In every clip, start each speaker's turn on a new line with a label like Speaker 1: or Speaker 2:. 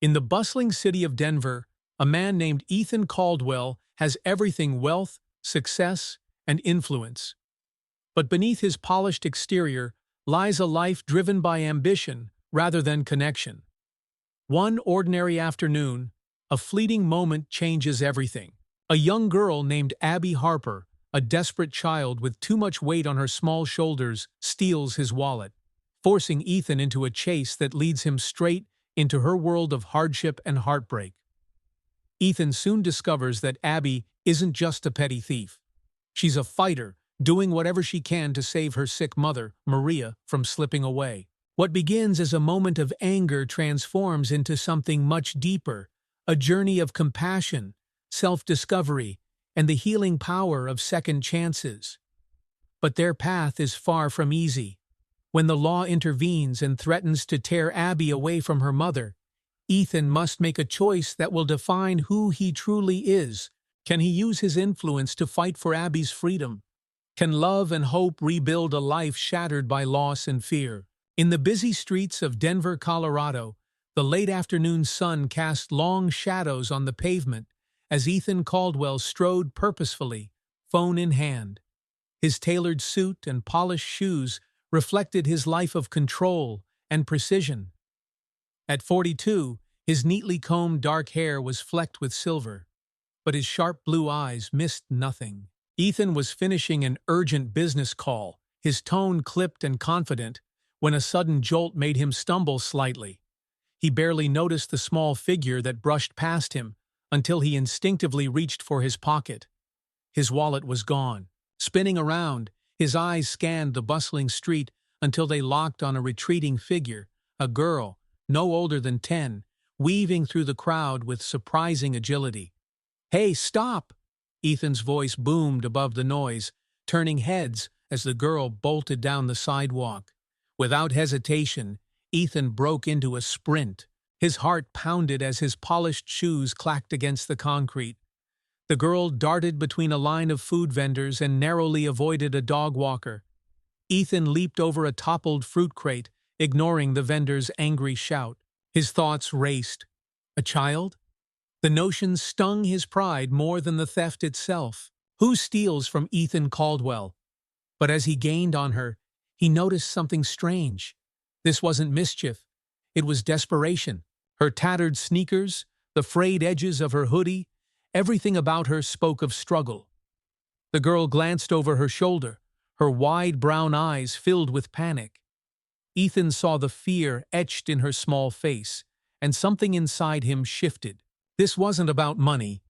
Speaker 1: In the bustling city of Denver, a man named Ethan Caldwell has everything: wealth, success, and influence. But beneath his polished exterior lies a life driven by ambition rather than connection. One ordinary afternoon, a fleeting moment changes everything. A young girl named Abby Harper, a desperate child with too much weight on her small shoulders, steals his wallet, forcing Ethan into a chase that leads him straight into her world of hardship and heartbreak. Ethan soon discovers that Abby isn't just a petty thief. She's a fighter, doing whatever she can to save her sick mother, Maria, from slipping away. What begins as a moment of anger transforms into something much deeper, a journey of compassion, self-discovery, and the healing power of second chances. But their path is far from easy. When the law intervenes and threatens to tear Abby away from her mother, Ethan must make a choice that will define who he truly is. Can he use his influence to fight for Abby's freedom? Can love and hope rebuild a life shattered by loss and fear? In the busy streets of Denver, Colorado, the late afternoon sun cast long shadows on the pavement as Ethan Caldwell strode purposefully, phone in hand. His tailored suit and polished shoes reflected his life of control and precision. At 42, his neatly combed dark hair was flecked with silver, but his sharp blue eyes missed nothing. Ethan was finishing an urgent business call, his tone clipped and confident, when a sudden jolt made him stumble slightly. He barely noticed the small figure that brushed past him until he instinctively reached for his pocket. His wallet was gone. Spinning around, his eyes scanned the bustling street until they locked on a retreating figure, a girl, no older than 10, weaving through the crowd with surprising agility. "Hey, stop!" Ethan's voice boomed above the noise, turning heads as the girl bolted down the sidewalk. Without hesitation, Ethan broke into a sprint. His heart pounded as his polished shoes clacked against the concrete. The girl darted between a line of food vendors and narrowly avoided a dog walker. Ethan leaped over a toppled fruit crate, ignoring the vendor's angry shout. His thoughts raced. A child? The notion stung his pride more than the theft itself. Who steals from Ethan Caldwell? But as he gained on her, he noticed something strange. This wasn't mischief. It was desperation. Her tattered sneakers, the frayed edges of her hoodie, everything about her spoke of struggle. The girl glanced over her shoulder, her wide brown eyes filled with panic. Ethan saw the fear etched in her small face, and something inside him shifted. This wasn't about money.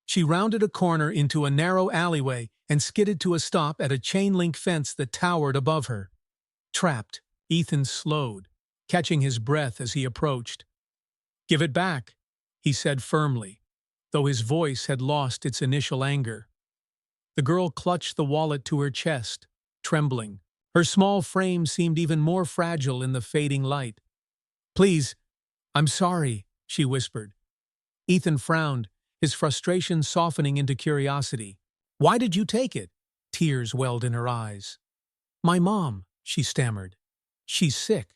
Speaker 1: She rounded a corner into a narrow alleyway and skidded to a stop at a chain-link fence that towered above her. Trapped, Ethan slowed, catching his breath as he approached. "Give it back," he said firmly, though his voice had lost its initial anger. The girl clutched the wallet to her chest, trembling. Her small frame seemed even more fragile in the fading light. "Please, I'm sorry," she whispered. Ethan frowned, his frustration softening into curiosity. "Why did you take it?" Tears welled in her eyes. "My mom," she stammered. "She's sick.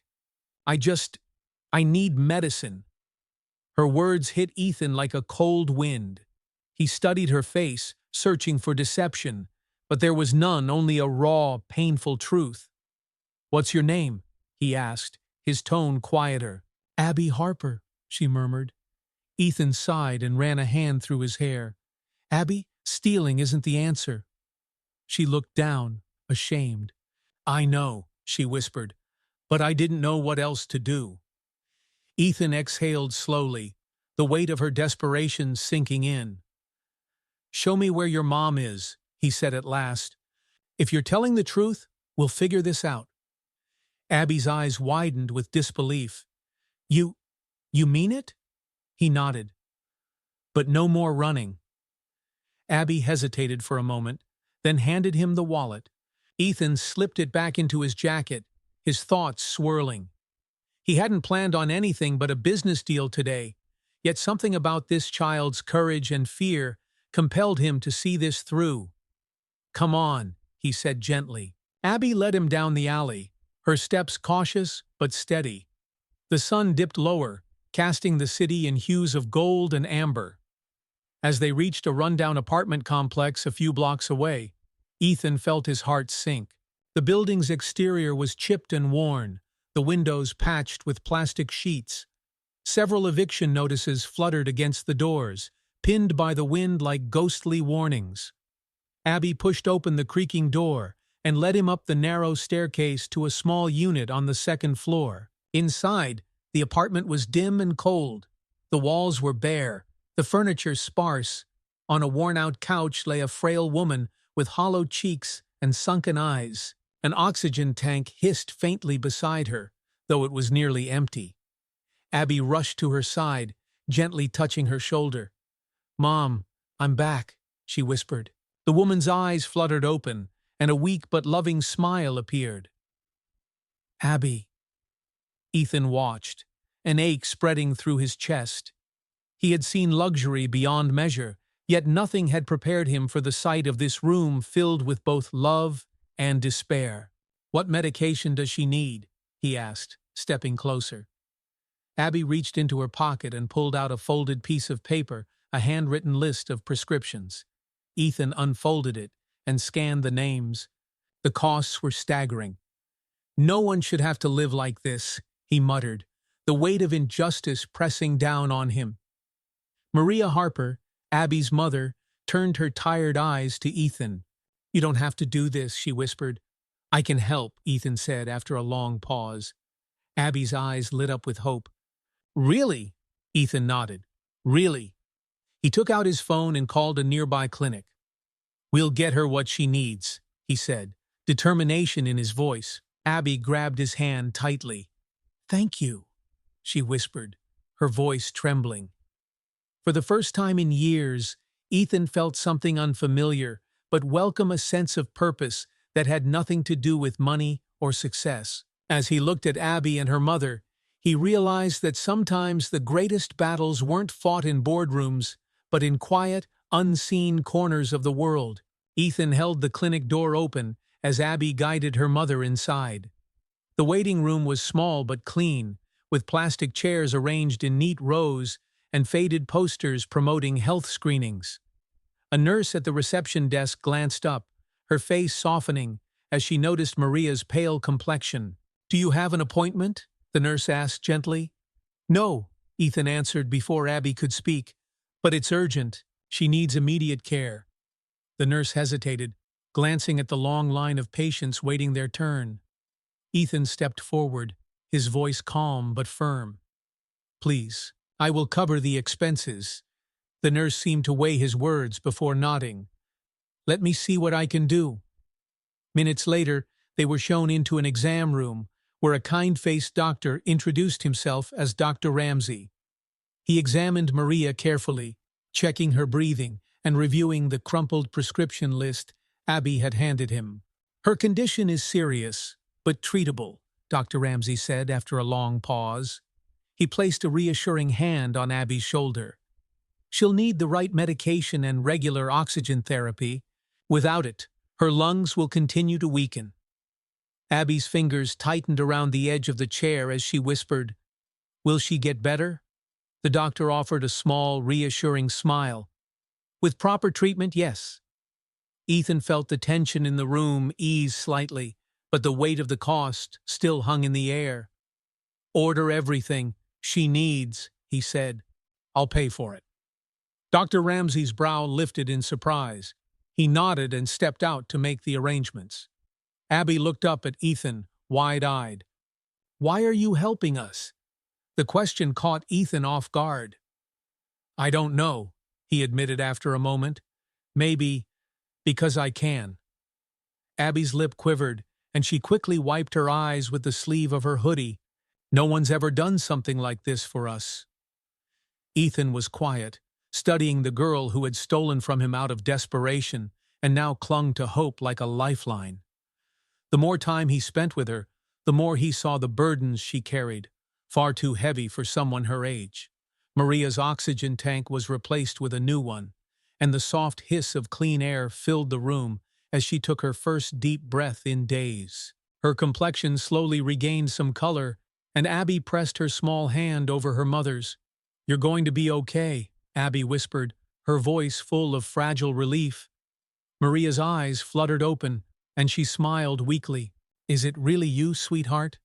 Speaker 1: I need medicine." Her words hit Ethan like a cold wind. He studied her face, searching for deception, but there was none, only a raw, painful truth. "What's your name?" he asked, his tone quieter. "Abby Harper," she murmured. Ethan sighed and ran a hand through his hair. "Abby, stealing isn't the answer." She looked down, ashamed. "I know," she whispered, "but I didn't know what else to do." Ethan exhaled slowly, the weight of her desperation sinking in. "Show me where your mom is," he said at last. "If you're telling the truth, we'll figure this out." Abby's eyes widened with disbelief. You mean it?" He nodded. "But no more running." Abby hesitated for a moment, then handed him the wallet. Ethan slipped it back into his jacket, his thoughts swirling. He hadn't planned on anything but a business deal today, yet something about this child's courage and fear compelled him to see this through. "Come on," he said gently. Abby led him down the alley, her steps cautious but steady. The sun dipped lower, casting the city in hues of gold and amber. As they reached a rundown apartment complex a few blocks away, Ethan felt his heart sink. The building's exterior was chipped and worn, the windows patched with plastic sheets. Several eviction notices fluttered against the doors, pinned by the wind like ghostly warnings. Abby pushed open the creaking door and led him up the narrow staircase to a small unit on the second floor. Inside, the apartment was dim and cold. The walls were bare, the furniture sparse. On a worn-out couch lay a frail woman with hollow cheeks and sunken eyes. An oxygen tank hissed faintly beside her, though it was nearly empty. Abby rushed to her side, gently touching her shoulder. "Mom, I'm back," she whispered. The woman's eyes fluttered open, and a weak but loving smile appeared. "Abby." Ethan watched, an ache spreading through his chest. He had seen luxury beyond measure, yet nothing had prepared him for the sight of this room filled with both love and despair. "What medication does she need?" he asked, stepping closer. Abby reached into her pocket and pulled out a folded piece of paper, a handwritten list of prescriptions. Ethan unfolded it and scanned the names. The costs were staggering. "No one should have to live like this," he muttered, the weight of injustice pressing down on him. Maria Harper, Abby's mother, turned her tired eyes to Ethan. "You don't have to do this," she whispered. "I can help," Ethan said after a long pause. Abby's eyes lit up with hope. "Really?" Ethan nodded. "Really?" He took out his phone and called a nearby clinic. "We'll get her what she needs," he said, determination in his voice. Abby grabbed his hand tightly. "Thank you," she whispered, her voice trembling. For the first time in years, Ethan felt something unfamiliar, but welcome, a sense of purpose that had nothing to do with money or success. As he looked at Abby and her mother, he realized that sometimes the greatest battles weren't fought in boardrooms, but in quiet, unseen corners of the world. Ethan held the clinic door open as Abby guided her mother inside. The waiting room was small but clean, with plastic chairs arranged in neat rows and faded posters promoting health screenings. A nurse at the reception desk glanced up, her face softening as she noticed Maria's pale complexion. "Do you have an appointment?" the nurse asked gently. "No," Ethan answered before Abby could speak, "but it's urgent. She needs immediate care." The nurse hesitated, glancing at the long line of patients waiting their turn. Ethan stepped forward, his voice calm but firm. "Please, I will cover the expenses." The nurse seemed to weigh his words before nodding. "Let me see what I can do." Minutes later, they were shown into an exam room, where a kind-faced doctor introduced himself as Dr. Ramsey. He examined Maria carefully, checking her breathing and reviewing the crumpled prescription list Abby had handed him. "Her condition is serious, but treatable," Dr. Ramsey said after a long pause. He placed a reassuring hand on Abby's shoulder. "She'll need the right medication and regular oxygen therapy. Without it, her lungs will continue to weaken." Abby's fingers tightened around the edge of the chair as she whispered, "Will she get better?" The doctor offered a small, reassuring smile. "With proper treatment, yes." Ethan felt the tension in the room ease slightly, but the weight of the cost still hung in the air. "Order everything she needs," he said. "I'll pay for it." Dr. Ramsey's brow lifted in surprise. He nodded and stepped out to make the arrangements. Abby looked up at Ethan, wide-eyed. "Why are you helping us?" The question caught Ethan off guard. "I don't know," he admitted after a moment. "Maybe because I can." Abby's lip quivered, and she quickly wiped her eyes with the sleeve of her hoodie. "No one's ever done something like this for us." Ethan was quiet, studying the girl who had stolen from him out of desperation and now clung to hope like a lifeline. The more time he spent with her, the more he saw the burdens she carried, far too heavy for someone her age. Maria's oxygen tank was replaced with a new one, and the soft hiss of clean air filled the room as she took her first deep breath in days. Her complexion slowly regained some color, and Abby pressed her small hand over her mother's. "You're going to be okay," Abby whispered, her voice full of fragile relief. Maria's eyes fluttered open, and she smiled weakly. "Is it really you, sweetheart?"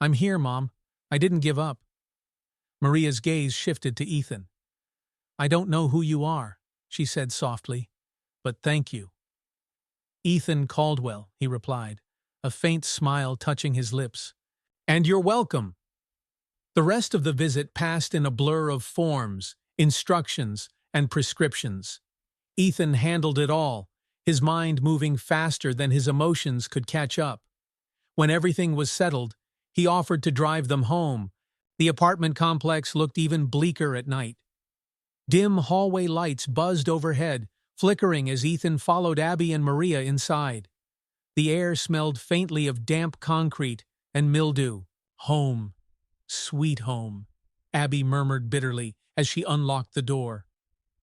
Speaker 1: "I'm here, Mom. I didn't give up." Maria's gaze shifted to Ethan. "I don't know who you are," she said softly, "but thank you." "Ethan Caldwell," he replied, a faint smile touching his lips. "And you're welcome." The rest of the visit passed in a blur of forms, instructions, and prescriptions. Ethan handled it all, his mind moving faster than his emotions could catch up. When everything was settled, he offered to drive them home. The apartment complex looked even bleaker at night. Dim hallway lights buzzed overhead, flickering as Ethan followed Abby and Maria inside. The air smelled faintly of damp concrete and mildew. "Home. Sweet home," Abby murmured bitterly as she unlocked the door.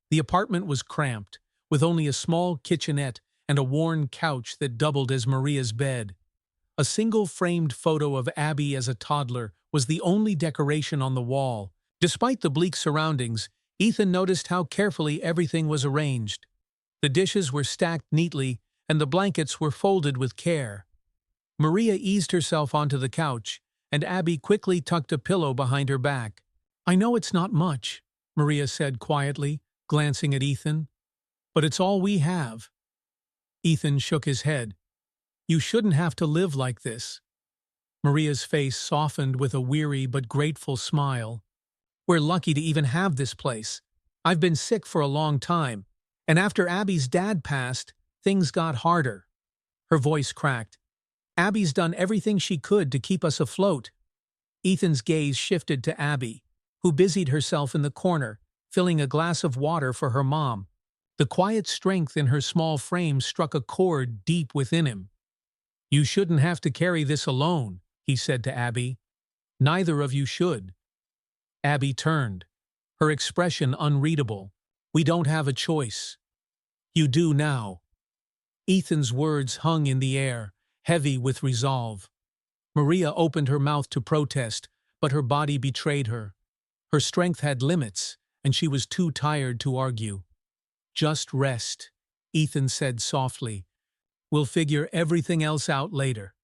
Speaker 1: The apartment was cramped, with only a small kitchenette and a worn couch that doubled as Maria's bed. A single framed photo of Abby as a toddler was the only decoration on the wall. Despite the bleak surroundings, Ethan noticed how carefully everything was arranged. The dishes were stacked neatly, and the blankets were folded with care. Maria eased herself onto the couch, and Abby quickly tucked a pillow behind her back. "I know it's not much," Maria said quietly, glancing at Ethan, "but it's all we have." Ethan shook his head. "You shouldn't have to live like this." Maria's face softened with a weary but grateful smile. "We're lucky to even have this place. I've been sick for a long time, and after Abby's dad passed, things got harder." Her voice cracked. "Abby's done everything she could to keep us afloat." Ethan's gaze shifted to Abby, who busied herself in the corner, filling a glass of water for her mom. The quiet strength in her small frame struck a chord deep within him. "You shouldn't have to carry this alone," he said to Abby. "Neither of you should." Abby turned, her expression unreadable. "We don't have a choice." "You do now." Ethan's words hung in the air, heavy with resolve. Maria opened her mouth to protest, but her body betrayed her. Her strength had limits, and she was too tired to argue. "Just rest," Ethan said softly. "We'll figure everything else out later."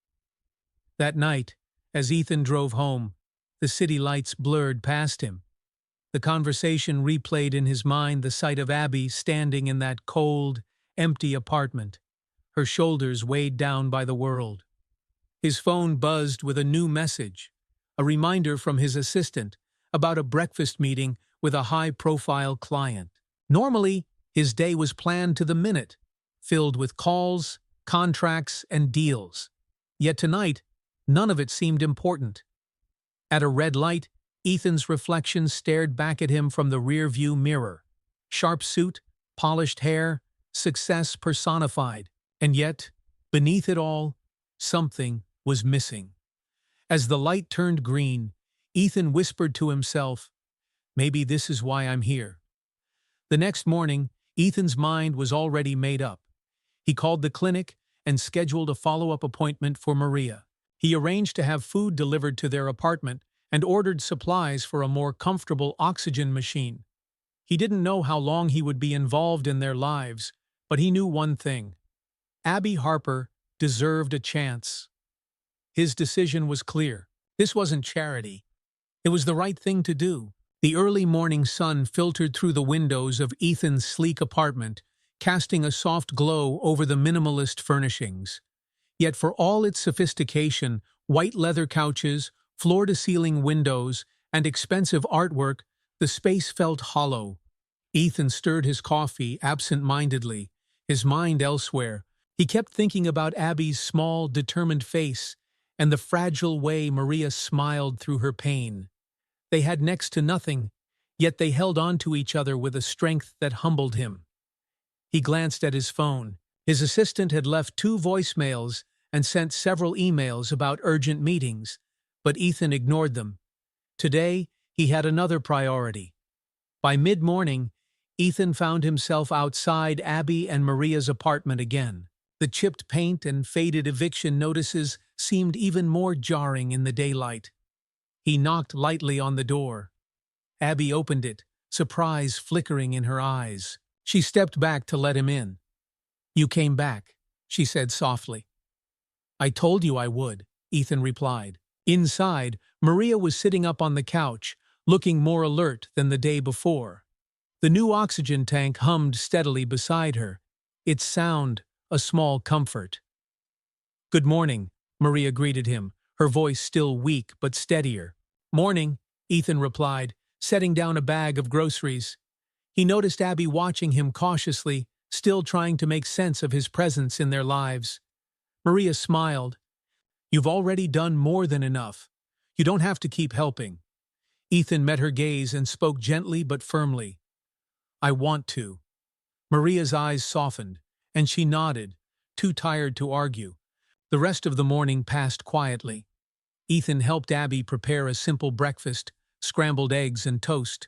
Speaker 1: That night, as Ethan drove home, the city lights blurred past him. The conversation replayed in his mind the sight of Abby standing in that cold, empty apartment, her shoulders weighed down by the world. His phone buzzed with a new message, a reminder from his assistant about a breakfast meeting with a high-profile client. Normally, his day was planned to the minute, filled with calls, contracts, and deals. Yet tonight, none of it seemed important. At a red light, Ethan's reflection stared back at him from the rear-view mirror. Sharp suit, polished hair, success personified. And yet, beneath it all, something was missing. As the light turned green, Ethan whispered to himself, "Maybe this is why I'm here." The next morning, Ethan's mind was already made up. He called the clinic and scheduled a follow-up appointment for Maria. He arranged to have food delivered to their apartment and ordered supplies for a more comfortable oxygen machine. He didn't know how long he would be involved in their lives, but he knew one thing: Abby Harper deserved a chance. His decision was clear. This wasn't charity. It was the right thing to do. The early morning sun filtered through the windows of Ethan's sleek apartment, casting a soft glow over the minimalist furnishings. Yet for all its sophistication, white leather couches, floor-to-ceiling windows, and expensive artwork, the space felt hollow. Ethan stirred his coffee absent-mindedly, his mind elsewhere. He kept thinking about Abby's small, determined face and the fragile way Maria smiled through her pain. They had next to nothing, yet they held on to each other with a strength that humbled him. He glanced at his phone. His assistant had left 2 voicemails and sent several emails about urgent meetings, but Ethan ignored them. Today, he had another priority. By mid-morning, Ethan found himself outside Abby and Maria's apartment again. The chipped paint and faded eviction notices seemed even more jarring in the daylight. He knocked lightly on the door. Abby opened it, surprise flickering in her eyes. She stepped back to let him in. "You came back," she said softly. "I told you I would," Ethan replied. Inside, Maria was sitting up on the couch, looking more alert than the day before. The new oxygen tank hummed steadily beside her, its sound a small comfort. "Good morning," Maria greeted him, her voice still weak but steadier. "Morning," Ethan replied, setting down a bag of groceries. He noticed Abby watching him cautiously, still trying to make sense of his presence in their lives. Maria smiled. "You've already done more than enough. You don't have to keep helping." Ethan met her gaze and spoke gently but firmly. "I want to." Maria's eyes softened, and she nodded, too tired to argue. The rest of the morning passed quietly. Ethan helped Abby prepare a simple breakfast, scrambled eggs and toast.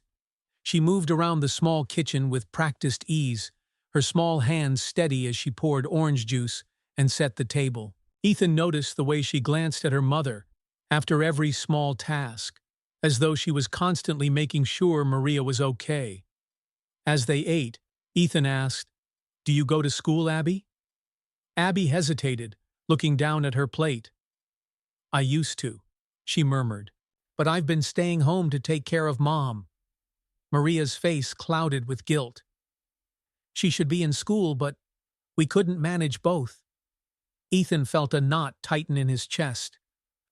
Speaker 1: She moved around the small kitchen with practiced ease, her small hands steady as she poured orange juice and set the table. Ethan noticed the way she glanced at her mother after every small task, as though she was constantly making sure Maria was okay. As they ate, Ethan asked, "Do you go to school, Abby?" Abby hesitated, looking down at her plate. "I used to," she murmured, "but I've been staying home to take care of Mom." Maria's face clouded with guilt. "She should be in school, but we couldn't manage both." Ethan felt a knot tighten in his chest.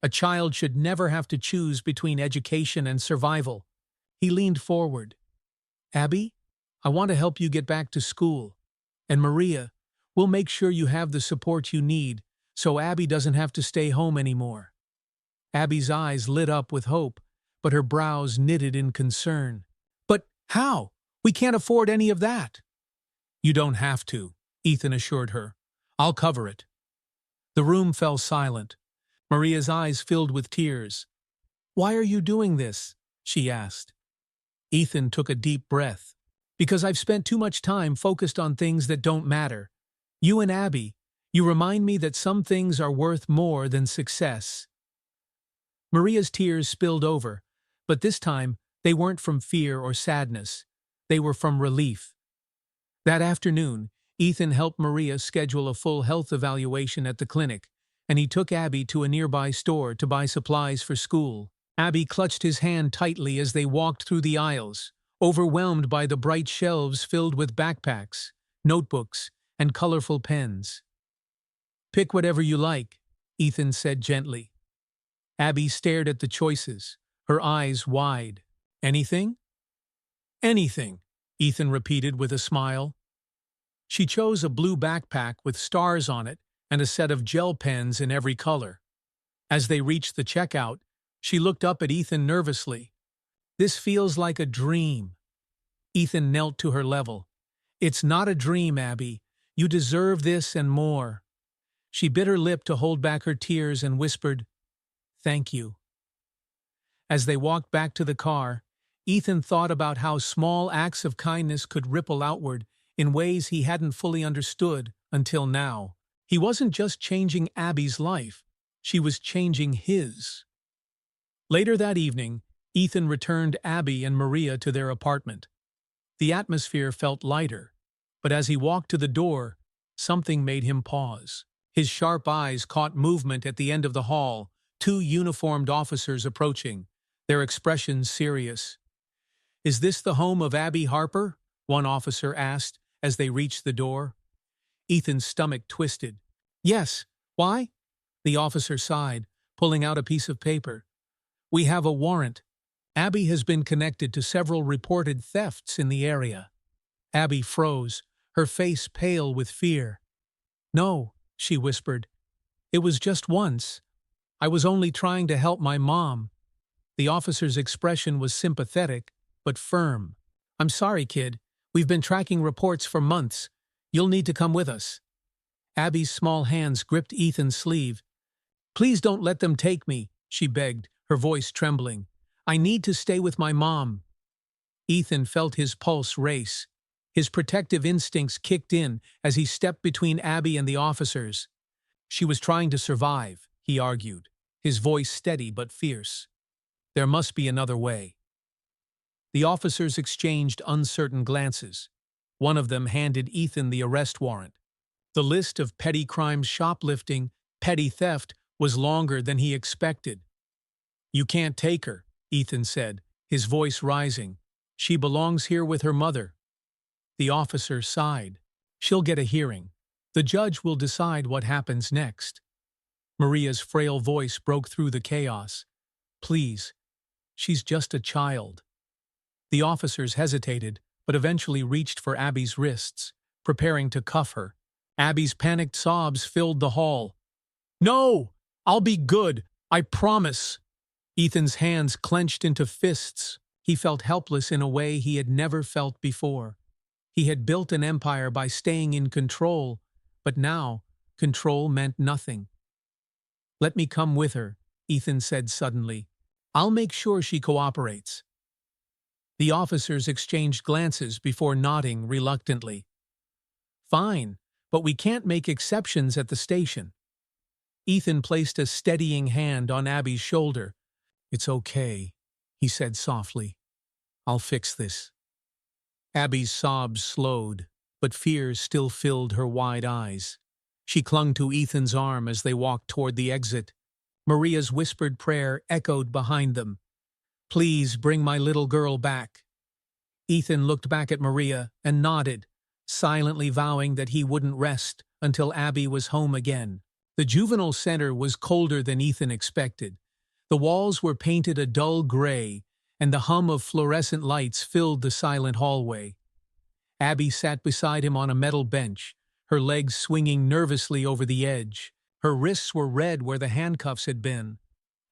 Speaker 1: A child should never have to choose between education and survival. He leaned forward. "Abby, I want to help you get back to school. And Maria, we'll make sure you have the support you need so Abby doesn't have to stay home anymore." Abby's eyes lit up with hope, but her brows knitted in concern. "But how? We can't afford any of that." "You don't have to," Ethan assured her. "I'll cover it." The room fell silent. Maria's eyes filled with tears. "Why are you doing this?" she asked. Ethan took a deep breath. "Because I've spent too much time focused on things that don't matter. You and Abby, you remind me that some things are worth more than success." Maria's tears spilled over, but this time they weren't from fear or sadness. They were from relief. That afternoon, Ethan helped Maria schedule a full health evaluation at the clinic, and he took Abby to a nearby store to buy supplies for school. Abby clutched his hand tightly as they walked through the aisles, overwhelmed by the bright shelves filled with backpacks, notebooks, and colorful pens. "Pick whatever you like," Ethan said gently. Abby stared at the choices, her eyes wide. "Anything?" "Anything," Ethan repeated with a smile. She chose a blue backpack with stars on it and a set of gel pens in every color. As they reached the checkout, she looked up at Ethan nervously. "This feels like a dream." Ethan knelt to her level. "It's not a dream, Abby. You deserve this and more." She bit her lip to hold back her tears and whispered, "Thank you." As they walked back to the car, Ethan thought about how small acts of kindness could ripple outward in ways he hadn't fully understood until now. He wasn't just changing Abby's life, she was changing his. Later that evening, Ethan returned Abby and Maria to their apartment. The atmosphere felt lighter, but as he walked to the door, something made him pause. His sharp eyes caught movement at the end of the hall, two uniformed officers approaching, their expressions serious. "Is this the home of Abby Harper?" one officer asked as they reached the door. Ethan's stomach twisted. "Yes, why?" The officer sighed, pulling out a piece of paper. "We have a warrant. Abby has been connected to several reported thefts in the area." Abby froze, her face pale with fear. "No," she whispered. "It was just once. I was only trying to help my mom." The officer's expression was sympathetic, but firm. "I'm sorry, kid. We've been tracking reports for months. You'll need to come with us." Abby's small hands gripped Ethan's sleeve. "Please don't let them take me," she begged, her voice trembling. "I need to stay with my mom." Ethan felt his pulse race. His protective instincts kicked in as he stepped between Abby and the officers. "She was trying to survive," he argued, his voice steady but fierce. There must be another way. The officers exchanged uncertain glances. One of them handed Ethan the arrest warrant. The list of petty crimes, shoplifting, petty theft, was longer than he expected. "You can't take her," Ethan said, his voice rising. "She belongs here with her mother." The officer sighed. "She'll get a hearing. The judge will decide what happens next." Maria's frail voice broke through the chaos. "Please, she's just a child." The officers hesitated, but eventually reached for Abby's wrists, preparing to cuff her. Abby's panicked sobs filled the hall. "No! I'll be good! I promise!" Ethan's hands clenched into fists. He felt helpless in a way he had never felt before. He had built an empire by staying in control, but now control meant nothing. "Let me come with her," Ethan said suddenly. "I'll make sure she cooperates." The officers exchanged glances before nodding reluctantly. "Fine, but we can't make exceptions at the station." Ethan placed a steadying hand on Abby's shoulder. "It's okay," he said softly. "I'll fix this." Abby's sobs slowed, but fear still filled her wide eyes. She clung to Ethan's arm as they walked toward the exit. Maria's whispered prayer echoed behind them. "Please bring my little girl back." Ethan looked back at Maria and nodded, silently vowing that he wouldn't rest until Abby was home again. The juvenile center was colder than Ethan expected. The walls were painted a dull gray, and the hum of fluorescent lights filled the silent hallway. Abby sat beside him on a metal bench, her legs swinging nervously over the edge. Her wrists were red where the handcuffs had been,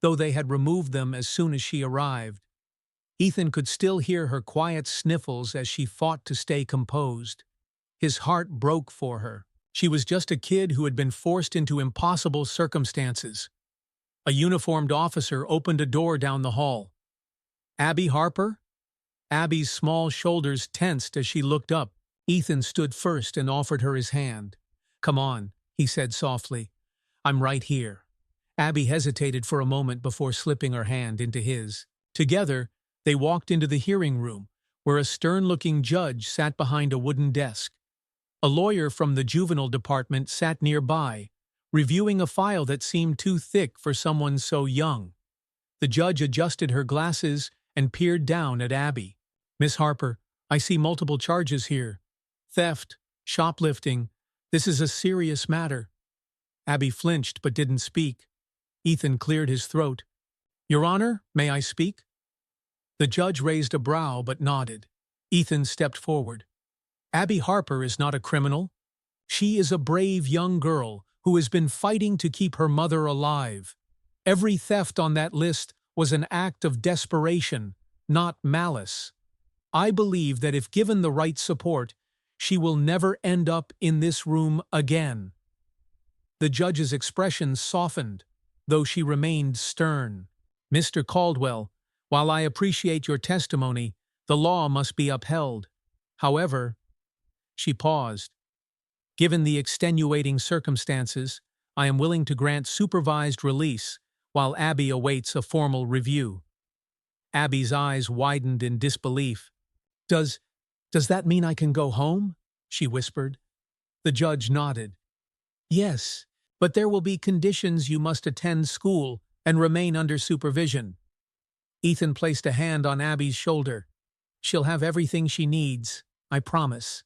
Speaker 1: though they had removed them as soon as she arrived. Ethan could still hear her quiet sniffles as she fought to stay composed. His heart broke for her. She was just a kid who had been forced into impossible circumstances. A uniformed officer opened a door down the hall. "Abby Harper?" Abby's small shoulders tensed as she looked up. Ethan stood first and offered her his hand. "Come on," he said softly. "I'm right here." Abby hesitated for a moment before slipping her hand into his. Together, they walked into the hearing room, where a stern-looking judge sat behind a wooden desk. A lawyer from the juvenile department sat nearby, reviewing a file that seemed too thick for someone so young. The judge adjusted her glasses and peered down at Abby. "Miss Harper, I see multiple charges here. Theft, shoplifting. This is a serious matter." Abby flinched but didn't speak. Ethan cleared his throat. "Your Honor, may I speak?" The judge raised a brow but nodded. Ethan stepped forward. "Abby Harper is not a criminal. She is a brave young girl who has been fighting to keep her mother alive. Every theft on that list was an act of desperation, not malice. I believe that if given the right support, she will never end up in this room again." The judge's expression softened, though she remained stern. "Mr. Caldwell, while I appreciate your testimony, the law must be upheld. However," she paused, "given the extenuating circumstances, I am willing to grant supervised release while Abby awaits a formal review." Abby's eyes widened in disbelief. Does that mean I can go home?" she whispered. The judge nodded. "Yes, but there will be conditions. You must attend school and remain under supervision." Ethan placed a hand on Abby's shoulder. "She'll have everything she needs, I promise."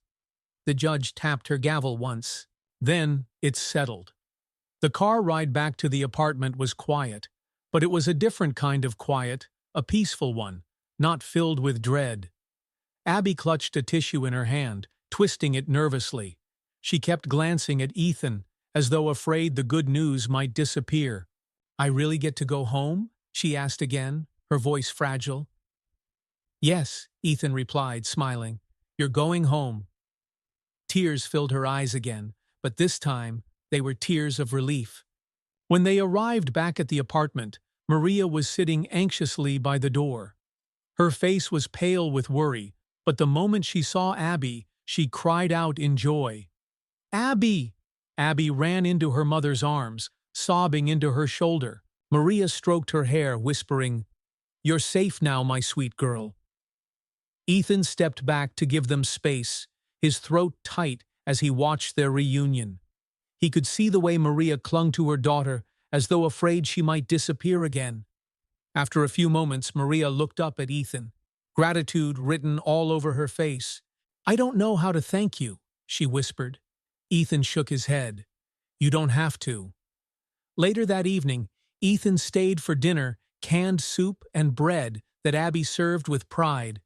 Speaker 1: The judge tapped her gavel once. Then it's settled. The car ride back to the apartment was quiet, but it was a different kind of quiet, a peaceful one, not filled with dread. Abby clutched a tissue in her hand, twisting it nervously. She kept glancing at Ethan, as though afraid the good news might disappear. "I really get to go home?" she asked again, her voice fragile. "Yes," Ethan replied, smiling. "You're going home." Tears filled her eyes again, but this time they were tears of relief. When they arrived back at the apartment, Maria was sitting anxiously by the door. Her face was pale with worry, but the moment she saw Abby, she cried out in joy. "Abby!" Abby ran into her mother's arms, sobbing into her shoulder. Maria stroked her hair, whispering, You're safe now, my sweet girl." Ethan stepped back to give them space, his throat tight as he watched their reunion. He could see the way Maria clung to her daughter, as though afraid she might disappear again. After a few moments, Maria looked up at Ethan, gratitude written all over her face. "I don't know how to thank you," she whispered. Ethan shook his head. "You don't have to." Later that evening, Ethan stayed for dinner, canned soup and bread that Abby served with pride.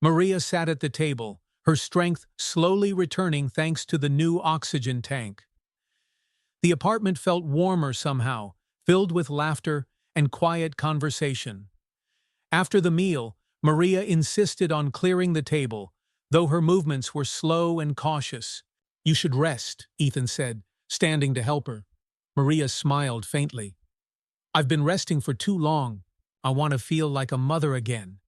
Speaker 1: Maria sat at the table, her strength slowly returning thanks to the new oxygen tank. The apartment felt warmer somehow, filled with laughter and quiet conversation. After the meal, Maria insisted on clearing the table, though her movements were slow and cautious. "You should rest," Ethan said, standing to help her. Maria smiled faintly. "I've been resting for too long. I want to feel like a mother again."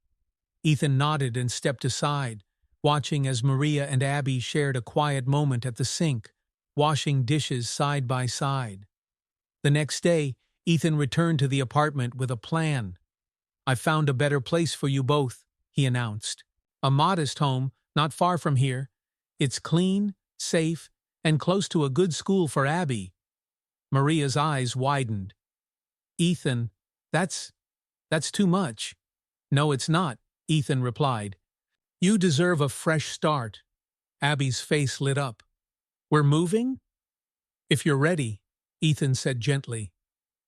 Speaker 1: Ethan nodded and stepped aside, watching as Maria and Abby shared a quiet moment at the sink, washing dishes side by side. The next day, Ethan returned to the apartment with a plan. "I found a better place for you both," he announced. "A modest home, not far from here. It's clean, safe, and close to a good school for Abby." Maria's eyes widened. "Ethan, that's too much." "No, it's not," Ethan replied. "You deserve a fresh start." Abby's face lit up. "We're moving?" "If you're ready," Ethan said gently.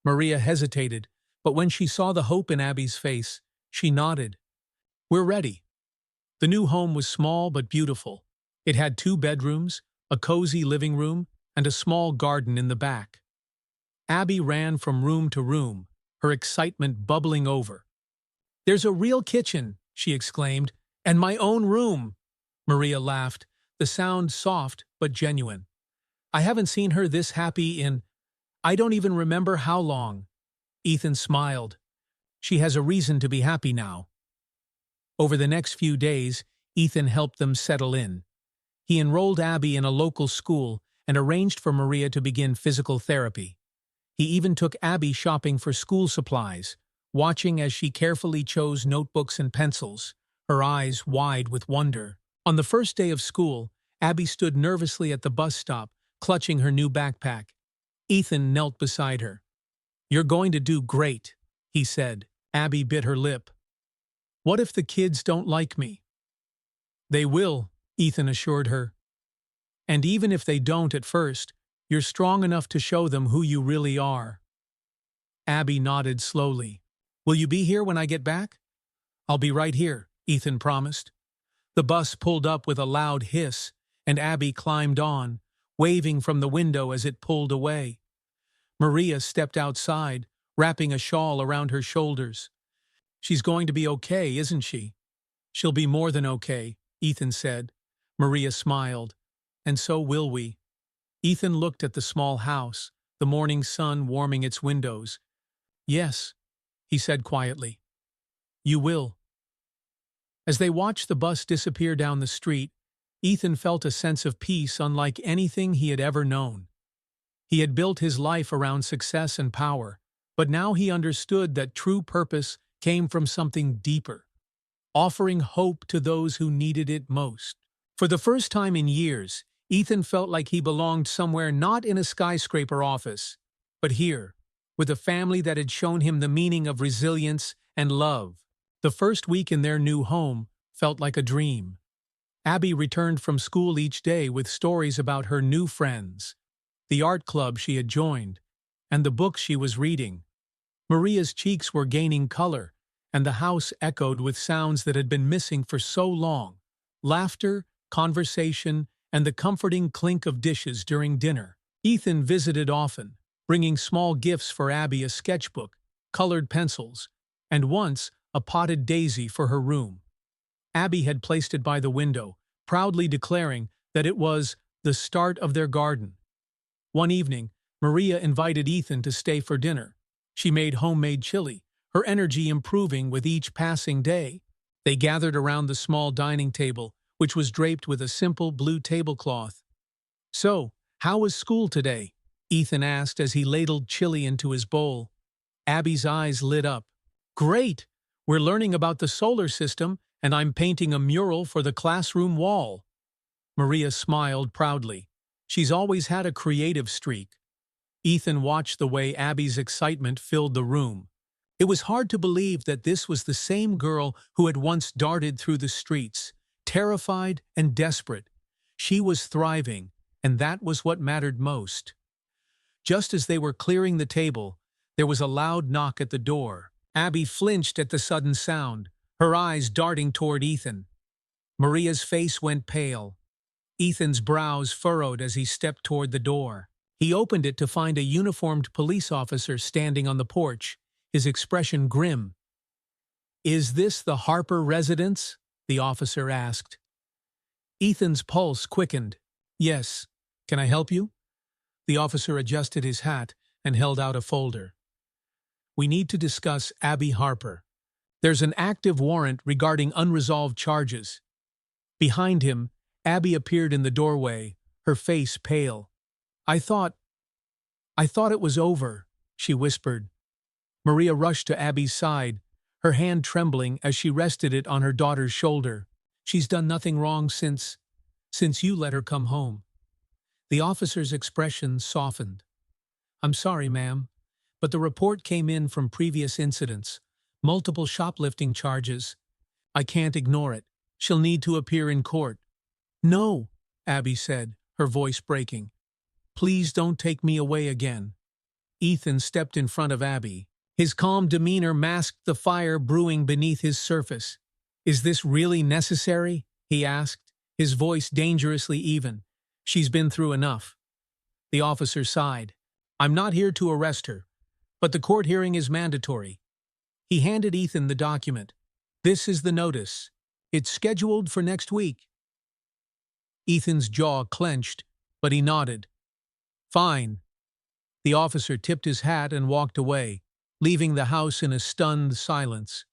Speaker 1: Maria hesitated, but when she saw the hope in Abby's face, she nodded. "We're ready." The new home was small but beautiful. It had 2 bedrooms, a cozy living room, and a small garden in the back. Abby ran from room to room, her excitement bubbling over. "There's a real kitchen," she exclaimed, "and my own room." Maria laughed, the sound soft but genuine. "I haven't seen her this happy in, I don't even remember how long." Ethan smiled. "She has a reason to be happy now." Over the next few days, Ethan helped them settle in. He enrolled Abby in a local school and arranged for Maria to begin physical therapy. He even took Abby shopping for school supplies, watching as she carefully chose notebooks and pencils, her eyes wide with wonder. On the first day of school, Abby stood nervously at the bus stop, clutching her new backpack. Ethan knelt beside her. "You're going to do great," he said. Abby bit her lip. "What if the kids don't like me?" "They will," Ethan assured her. "And even if they don't at first, you're strong enough to show them who you really are." Abby nodded slowly. "Will you be here when I get back?" "I'll be right here," Ethan promised. The bus pulled up with a loud hiss, and Abby climbed on, waving from the window as it pulled away. Maria stepped outside, wrapping a shawl around her shoulders. "She's going to be okay, isn't she?" "She'll be more than okay," Ethan said. Maria smiled. "And so will we." Ethan looked at the small house, the morning sun warming its windows. "Yes," he said quietly. "You will." As they watched the bus disappear down the street, Ethan felt a sense of peace unlike anything he had ever known. He had built his life around success and power, but now he understood that true purpose came from something deeper, offering hope to those who needed it most. For the first time in years, Ethan felt like he belonged somewhere not in a skyscraper office, but here, with a family that had shown him the meaning of resilience and love. The first week in their new home felt like a dream. Abby returned from school each day with stories about her new friends, the art club she had joined, and the books she was reading. Maria's cheeks were gaining color, and the house echoed with sounds that had been missing for so long: laughter, conversation, and the comforting clink of dishes during dinner. Ethan visited often, bringing small gifts for Abby: a sketchbook, colored pencils, and once a potted daisy for her room. Abby had placed it by the window, proudly declaring that it was the start of their garden. One evening, Maria invited Ethan to stay for dinner. She made homemade chili, her energy improving with each passing day. They gathered around the small dining table, which was draped with a simple blue tablecloth. "So, how was school today?" Ethan asked as he ladled chili into his bowl. Abby's eyes lit up. "Great! We're learning about the solar system, and I'm painting a mural for the classroom wall." Maria smiled proudly. She's always had a creative streak. Ethan watched the way Abby's excitement filled the room. It was hard to believe that this was the same girl who had once darted through the streets, terrified and desperate. She was thriving, and that was what mattered most. Just as they were clearing the table, there was a loud knock at the door. Abby flinched at the sudden sound, her eyes darting toward Ethan. Maria's face went pale. Ethan's brows furrowed as he stepped toward the door. He opened it to find a uniformed police officer standing on the porch, his expression grim. "Is this the Harper residence?" the officer asked. Ethan's pulse quickened. "Yes. Can I help you?" The officer adjusted his hat and held out a folder. "We need to discuss Abby Harper. There's an active warrant regarding unresolved charges." Behind him, Abby appeared in the doorway, her face pale. I thought it was over," she whispered. Maria rushed to Abby's side, her hand trembling as she rested it on her daughter's shoulder. "She's done nothing wrong since you let her come home." The officer's expression softened. "I'm sorry, ma'am, but the report came in from previous incidents, multiple shoplifting charges. I can't ignore it. She'll need to appear in court." "No," Abby said, her voice breaking. "Please don't take me away again." Ethan stepped in front of Abby. His calm demeanor masked the fire brewing beneath his surface. "Is this really necessary?" he asked, his voice dangerously even. "She's been through enough." The officer sighed. "I'm not here to arrest her, but the court hearing is mandatory." He handed Ethan the document. "This is the notice. It's scheduled for next week." Ethan's jaw clenched, but he nodded. "Fine." The officer tipped his hat and walked away, leaving the house in a stunned silence.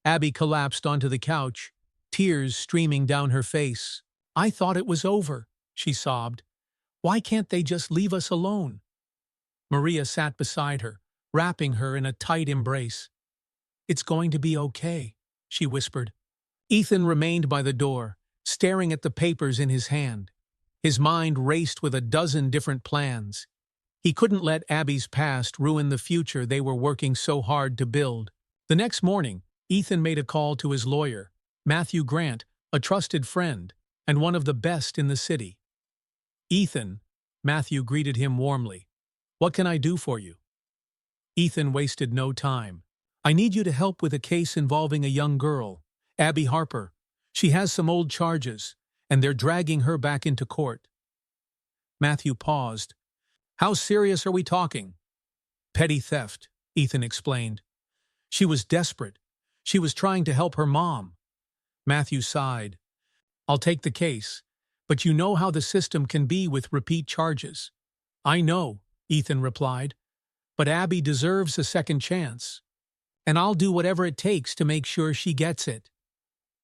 Speaker 1: Abby collapsed onto the couch, tears streaming down her face. "I thought it was over," she sobbed. "Why can't they just leave us alone?" Maria sat beside her, wrapping her in a tight embrace. "It's going to be okay," she whispered. Ethan remained by the door, staring at the papers in his hand. His mind raced with a dozen different plans. He couldn't let Abby's past ruin the future they were working so hard to build. The next morning, Ethan made a call to his lawyer, Matthew Grant, a trusted friend, and one of the best in the city. "Ethan," Matthew greeted him warmly. "What can I do for you?" Ethan wasted no time. "I need you to help with a case involving a young girl, Abby Harper. She has some old charges, and they're dragging her back into court." Matthew paused. "How serious are we talking?" "Petty theft," Ethan explained. "She was desperate. She was trying to help her mom." Matthew sighed. "I'll take the case, but you know how the system can be with repeat charges." "I know," Ethan replied, "but Abby deserves a second chance. And I'll do whatever it takes to make sure she gets it."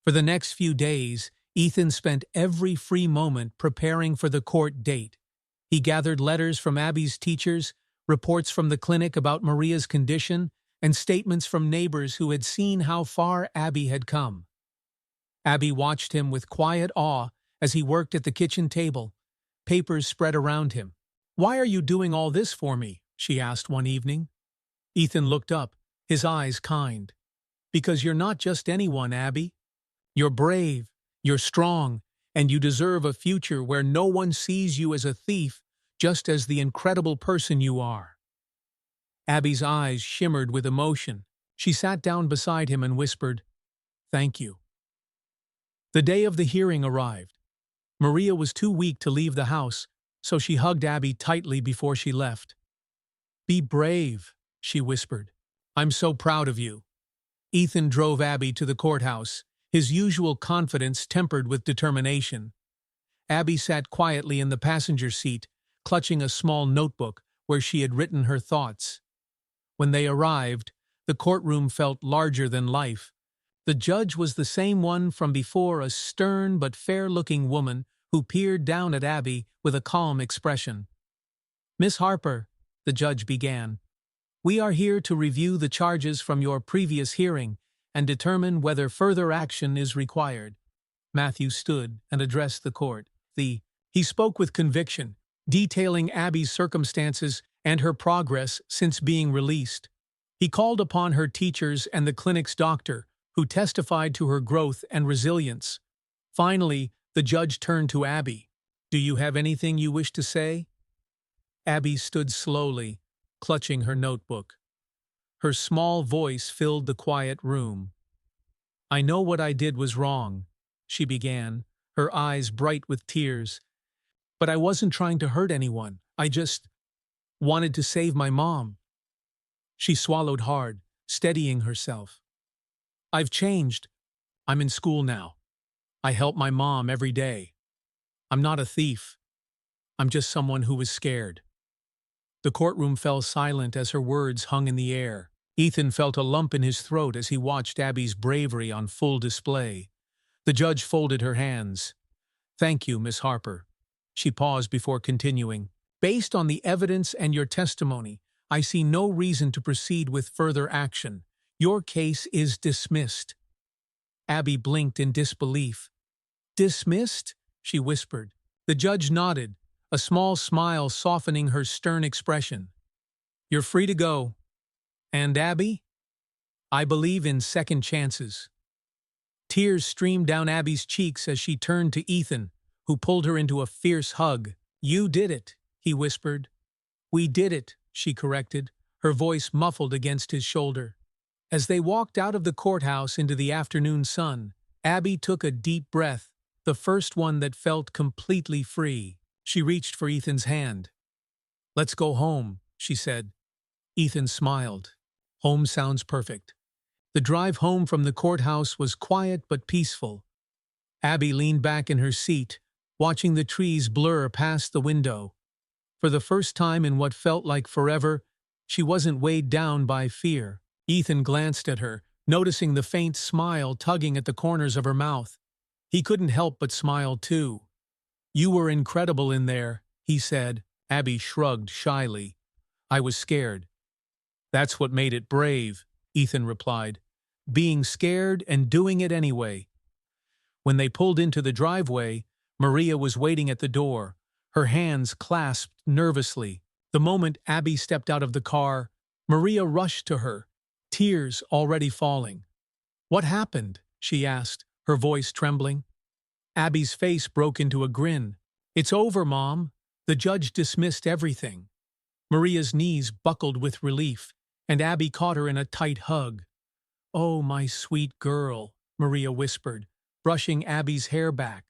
Speaker 1: For the next few days, Ethan spent every free moment preparing for the court date. He gathered letters from Abby's teachers, reports from the clinic about Maria's condition, and statements from neighbors who had seen how far Abby had come. Abby watched him with quiet awe as he worked at the kitchen table, papers spread around him. "Why are you doing all this for me?" she asked one evening. Ethan looked up, his eyes kind. "Because you're not just anyone, Abby. You're brave, you're strong, and you deserve a future where no one sees you as a thief, just as the incredible person you are." Abby's eyes shimmered with emotion. She sat down beside him and whispered, "Thank you." The day of the hearing arrived. Maria was too weak to leave the house, so she hugged Abby tightly before she left. "Be brave," she whispered. "I'm so proud of you." Ethan drove Abby to the courthouse, his usual confidence tempered with determination. Abby sat quietly in the passenger seat, clutching a small notebook where she had written her thoughts. When they arrived, the courtroom felt larger than life. The judge was the same one from before, a stern but fair-looking woman who peered down at Abby with a calm expression. "Miss Harper," the judge began, "we are here to review the charges from your previous hearing and determine whether further action is required. Matthew stood and addressed the court. He spoke with conviction, detailing Abby's circumstances and her progress since being released. He called upon her teachers and the clinic's doctor, who testified to her growth and resilience. Finally, the judge turned to Abby. "Do you have anything you wish to say?" Abby stood slowly, clutching her notebook. Her small voice filled the quiet room. "I know what I did was wrong," she began, her eyes bright with tears. "But I wasn't trying to hurt anyone. I just wanted to save my mom." She swallowed hard, steadying herself. "I've changed. I'm in school now. I help my mom every day. I'm not a thief. I'm just someone who was scared." The courtroom fell silent as her words hung in the air. Ethan felt a lump in his throat as he watched Abby's bravery on full display. The judge folded her hands. "Thank you, Miss Harper." She paused before continuing. "Based on the evidence and your testimony, I see no reason to proceed with further action. Your case is dismissed." Abby blinked in disbelief. "Dismissed?" she whispered. The judge nodded, a small smile softening her stern expression. "You're free to go. And Abby? I believe in second chances." Tears streamed down Abby's cheeks as she turned to Ethan, who pulled her into a fierce hug. "You did it," he whispered. "We did it," she corrected, her voice muffled against his shoulder. As they walked out of the courthouse into the afternoon sun, Abby took a deep breath, the first one that felt completely free. She reached for Ethan's hand. "Let's go home," she said. Ethan smiled. Home sounds perfect. The drive home from the courthouse was quiet but peaceful. Abby leaned back in her seat, watching the trees blur past the window. For the first time in what felt like forever, she wasn't weighed down by fear. Ethan glanced at her, noticing the faint smile tugging at the corners of her mouth. He couldn't help but smile too. "You were incredible in there," he said. Abby shrugged shyly. "I was scared." "That's what made it brave," Ethan replied. "Being scared and doing it anyway." When they pulled into the driveway, Maria was waiting at the door, her hands clasped nervously. The moment Abby stepped out of the car, Maria rushed to her, tears already falling. "What happened?" she asked, her voice trembling. Abby's face broke into a grin. "It's over, Mom. The judge dismissed everything." Maria's knees buckled with relief, and Abby caught her in a tight hug. "Oh, my sweet girl," Maria whispered, brushing Abby's hair back.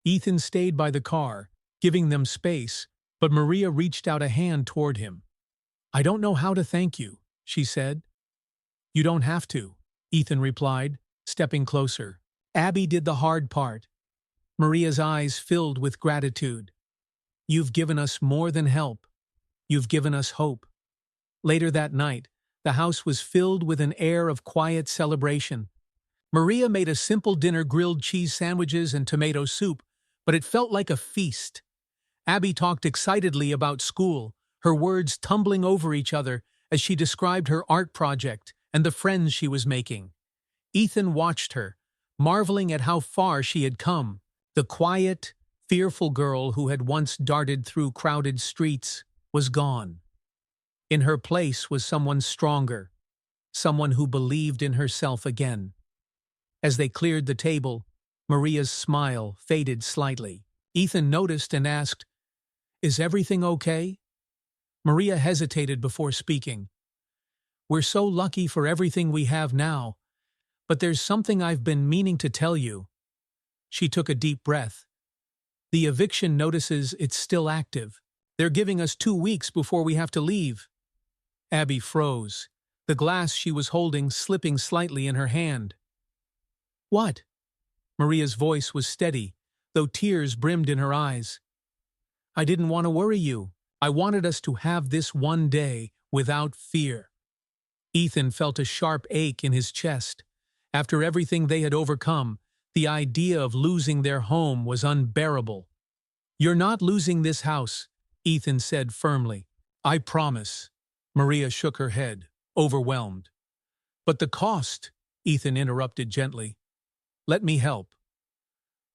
Speaker 1: Ethan stayed by the car, giving them space, but Maria reached out a hand toward him. "I don't know how to thank you," she said. "You don't have to," Ethan replied, stepping closer. "Abby did the hard part." Maria's eyes filled with gratitude. "You've given us more than help. You've given us hope." Later that night, the house was filled with an air of quiet celebration. Maria made a simple dinner, grilled cheese sandwiches and tomato soup, but it felt like a feast. Abby talked excitedly about school, her words tumbling over each other as she described her art project and the friends she was making. Ethan watched her, marveling at how far she had come. The quiet, fearful girl who had once darted through crowded streets was gone. In her place was someone stronger, someone who believed in herself again. As they cleared the table, Maria's smile faded slightly. Ethan noticed and asked, "Is everything okay?" Maria hesitated before speaking. "We're so lucky for everything we have now, but there's something I've been meaning to tell you." She took a deep breath. "The eviction notices it's still active. They're giving us 2 weeks before we have to leave." Abby froze, the glass she was holding slipping slightly in her hand. "What?" Maria's voice was steady, though tears brimmed in her eyes. "I didn't want to worry you. I wanted us to have this one day without fear." Ethan felt a sharp ache in his chest. After everything they had overcome, the idea of losing their home was unbearable. "You're not losing this house," Ethan said firmly. "I promise." Maria shook her head, overwhelmed. "But the cost," Ethan interrupted gently. "Let me help."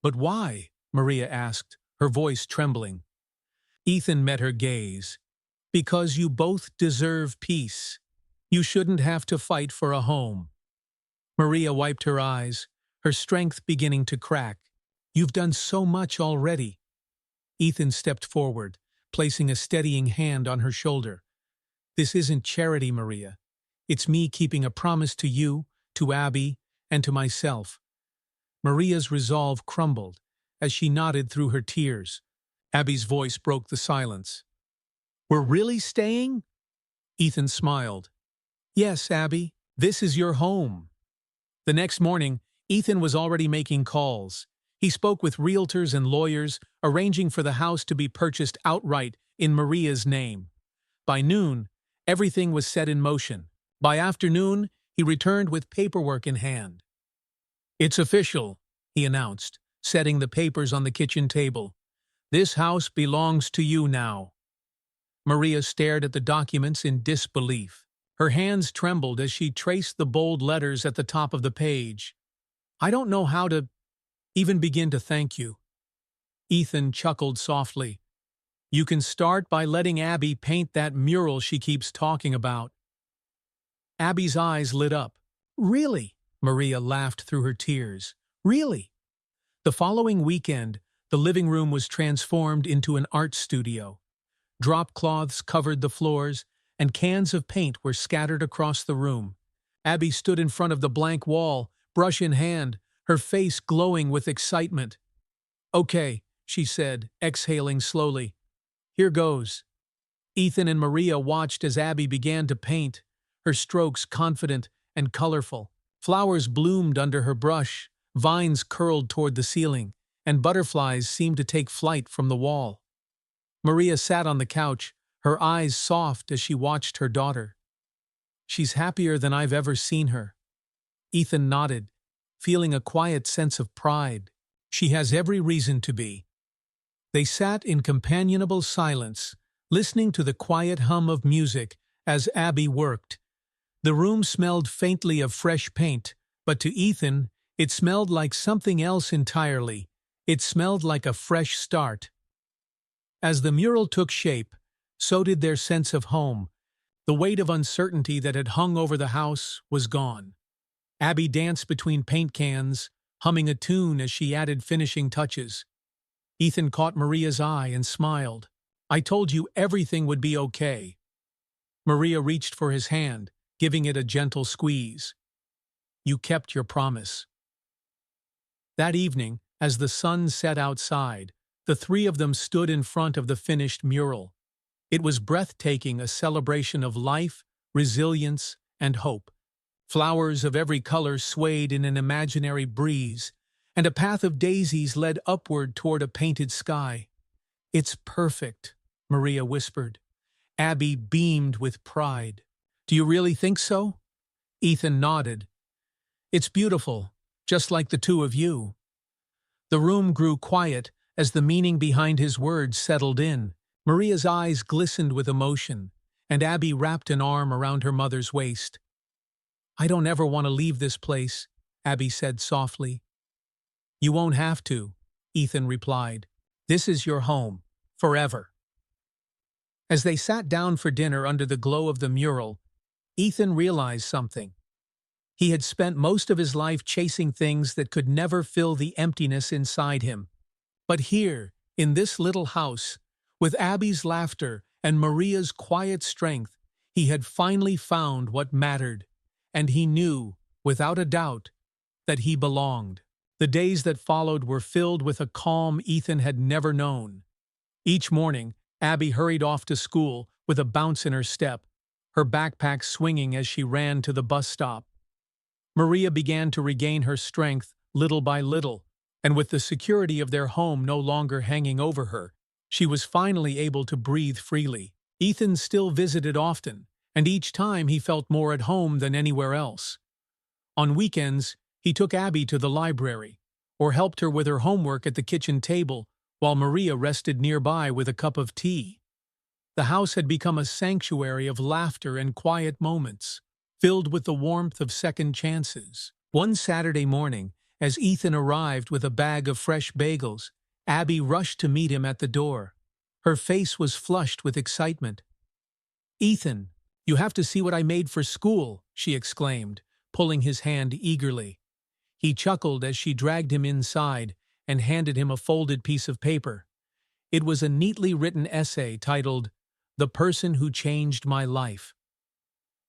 Speaker 1: "But why?" Maria asked, her voice trembling. Ethan met her gaze. "Because you both deserve peace. You shouldn't have to fight for a home." Maria wiped her eyes, her strength beginning to crack. "You've done so much already." Ethan stepped forward, placing a steadying hand on her shoulder. "This isn't charity, Maria. It's me keeping a promise to you, to Abby, and to myself." Maria's resolve crumbled as she nodded through her tears. Abby's voice broke the silence. "We're really staying?" Ethan smiled. "Yes, Abby, this is your home." The next morning, Ethan was already making calls. He spoke with realtors and lawyers, arranging for the house to be purchased outright in Maria's name. By noon, everything was set in motion. By afternoon, he returned with paperwork in hand. "It's official," he announced, setting the papers on the kitchen table. "This house belongs to you now." Maria stared at the documents in disbelief. Her hands trembled as she traced the bold letters at the top of the page. "I don't know how to even begin to thank you." Ethan chuckled softly. "You can start by letting Abby paint that mural she keeps talking about." Abby's eyes lit up. "Really?" Maria laughed through her tears. "Really?" The following weekend, the living room was transformed into an art studio. Drop cloths covered the floors, and cans of paint were scattered across the room. Abby stood in front of the blank wall, brush in hand, her face glowing with excitement. "Okay," she said, exhaling slowly. "Here goes." Ethan and Maria watched as Abby began to paint, her strokes confident and colorful. Flowers bloomed under her brush, vines curled toward the ceiling, and butterflies seemed to take flight from the wall. Maria sat on the couch, her eyes soft as she watched her daughter. "She's happier than I've ever seen her." Ethan nodded, feeling a quiet sense of pride. "She has every reason to be." They sat in companionable silence, listening to the quiet hum of music as Abby worked. The room smelled faintly of fresh paint, but to Ethan, it smelled like something else entirely. It smelled like a fresh start. As the mural took shape, so did their sense of home. The weight of uncertainty that had hung over the house was gone. Abby danced between paint cans, humming a tune as she added finishing touches. Ethan caught Maria's eye and smiled. "I told you everything would be okay." Maria reached for his hand, giving it a gentle squeeze. "You kept your promise." That evening, as the sun set outside, the three of them stood in front of the finished mural. It was breathtaking, a celebration of life, resilience, and hope. Flowers of every color swayed in an imaginary breeze, and a path of daisies led upward toward a painted sky. "It's perfect," Maria whispered. Abby beamed with pride. "Do you really think so?" Ethan nodded. "It's beautiful, just like the two of you." The room grew quiet as the meaning behind his words settled in. Maria's eyes glistened with emotion, and Abby wrapped an arm around her mother's waist. "I don't ever want to leave this place," Abby said softly. "You won't have to," Ethan replied. "This is your home, forever." As they sat down for dinner under the glow of the mural, Ethan realized something. He had spent most of his life chasing things that could never fill the emptiness inside him. But here, in this little house, with Abby's laughter and Maria's quiet strength, he had finally found what mattered, and he knew, without a doubt, that he belonged. The days that followed were filled with a calm Ethan had never known. Each morning, Abby hurried off to school with a bounce in her step, her backpack swinging as she ran to the bus stop. Maria began to regain her strength little by little, and with the security of their home no longer hanging over her, she was finally able to breathe freely. Ethan still visited often, and each time he felt more at home than anywhere else. On weekends, he took Abby to the library, or helped her with her homework at the kitchen table while Maria rested nearby with a cup of tea. The house had become a sanctuary of laughter and quiet moments, filled with the warmth of second chances. One Saturday morning, as Ethan arrived with a bag of fresh bagels, Abby rushed to meet him at the door. Her face was flushed with excitement. "Ethan, you have to see what I made for school," she exclaimed, pulling his hand eagerly. He chuckled as she dragged him inside and handed him a folded piece of paper. It was a neatly written essay titled, "The Person Who Changed My Life."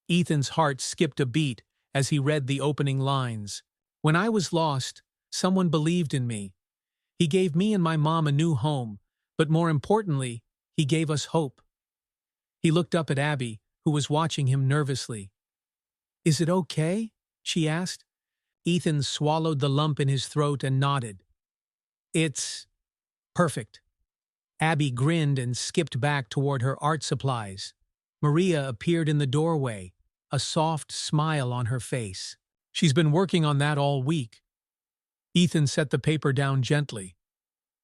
Speaker 1: Ethan's heart skipped a beat as he read the opening lines. "When I was lost, someone believed in me. He gave me and my mom a new home, but more importantly, he gave us hope." He looked up at Abby, who was watching him nervously. "Is it okay?" she asked. Ethan swallowed the lump in his throat and nodded. "It's perfect." Abby grinned and skipped back toward her art supplies. Maria appeared in the doorway, a soft smile on her face. "She's been working on that all week." Ethan set the paper down gently.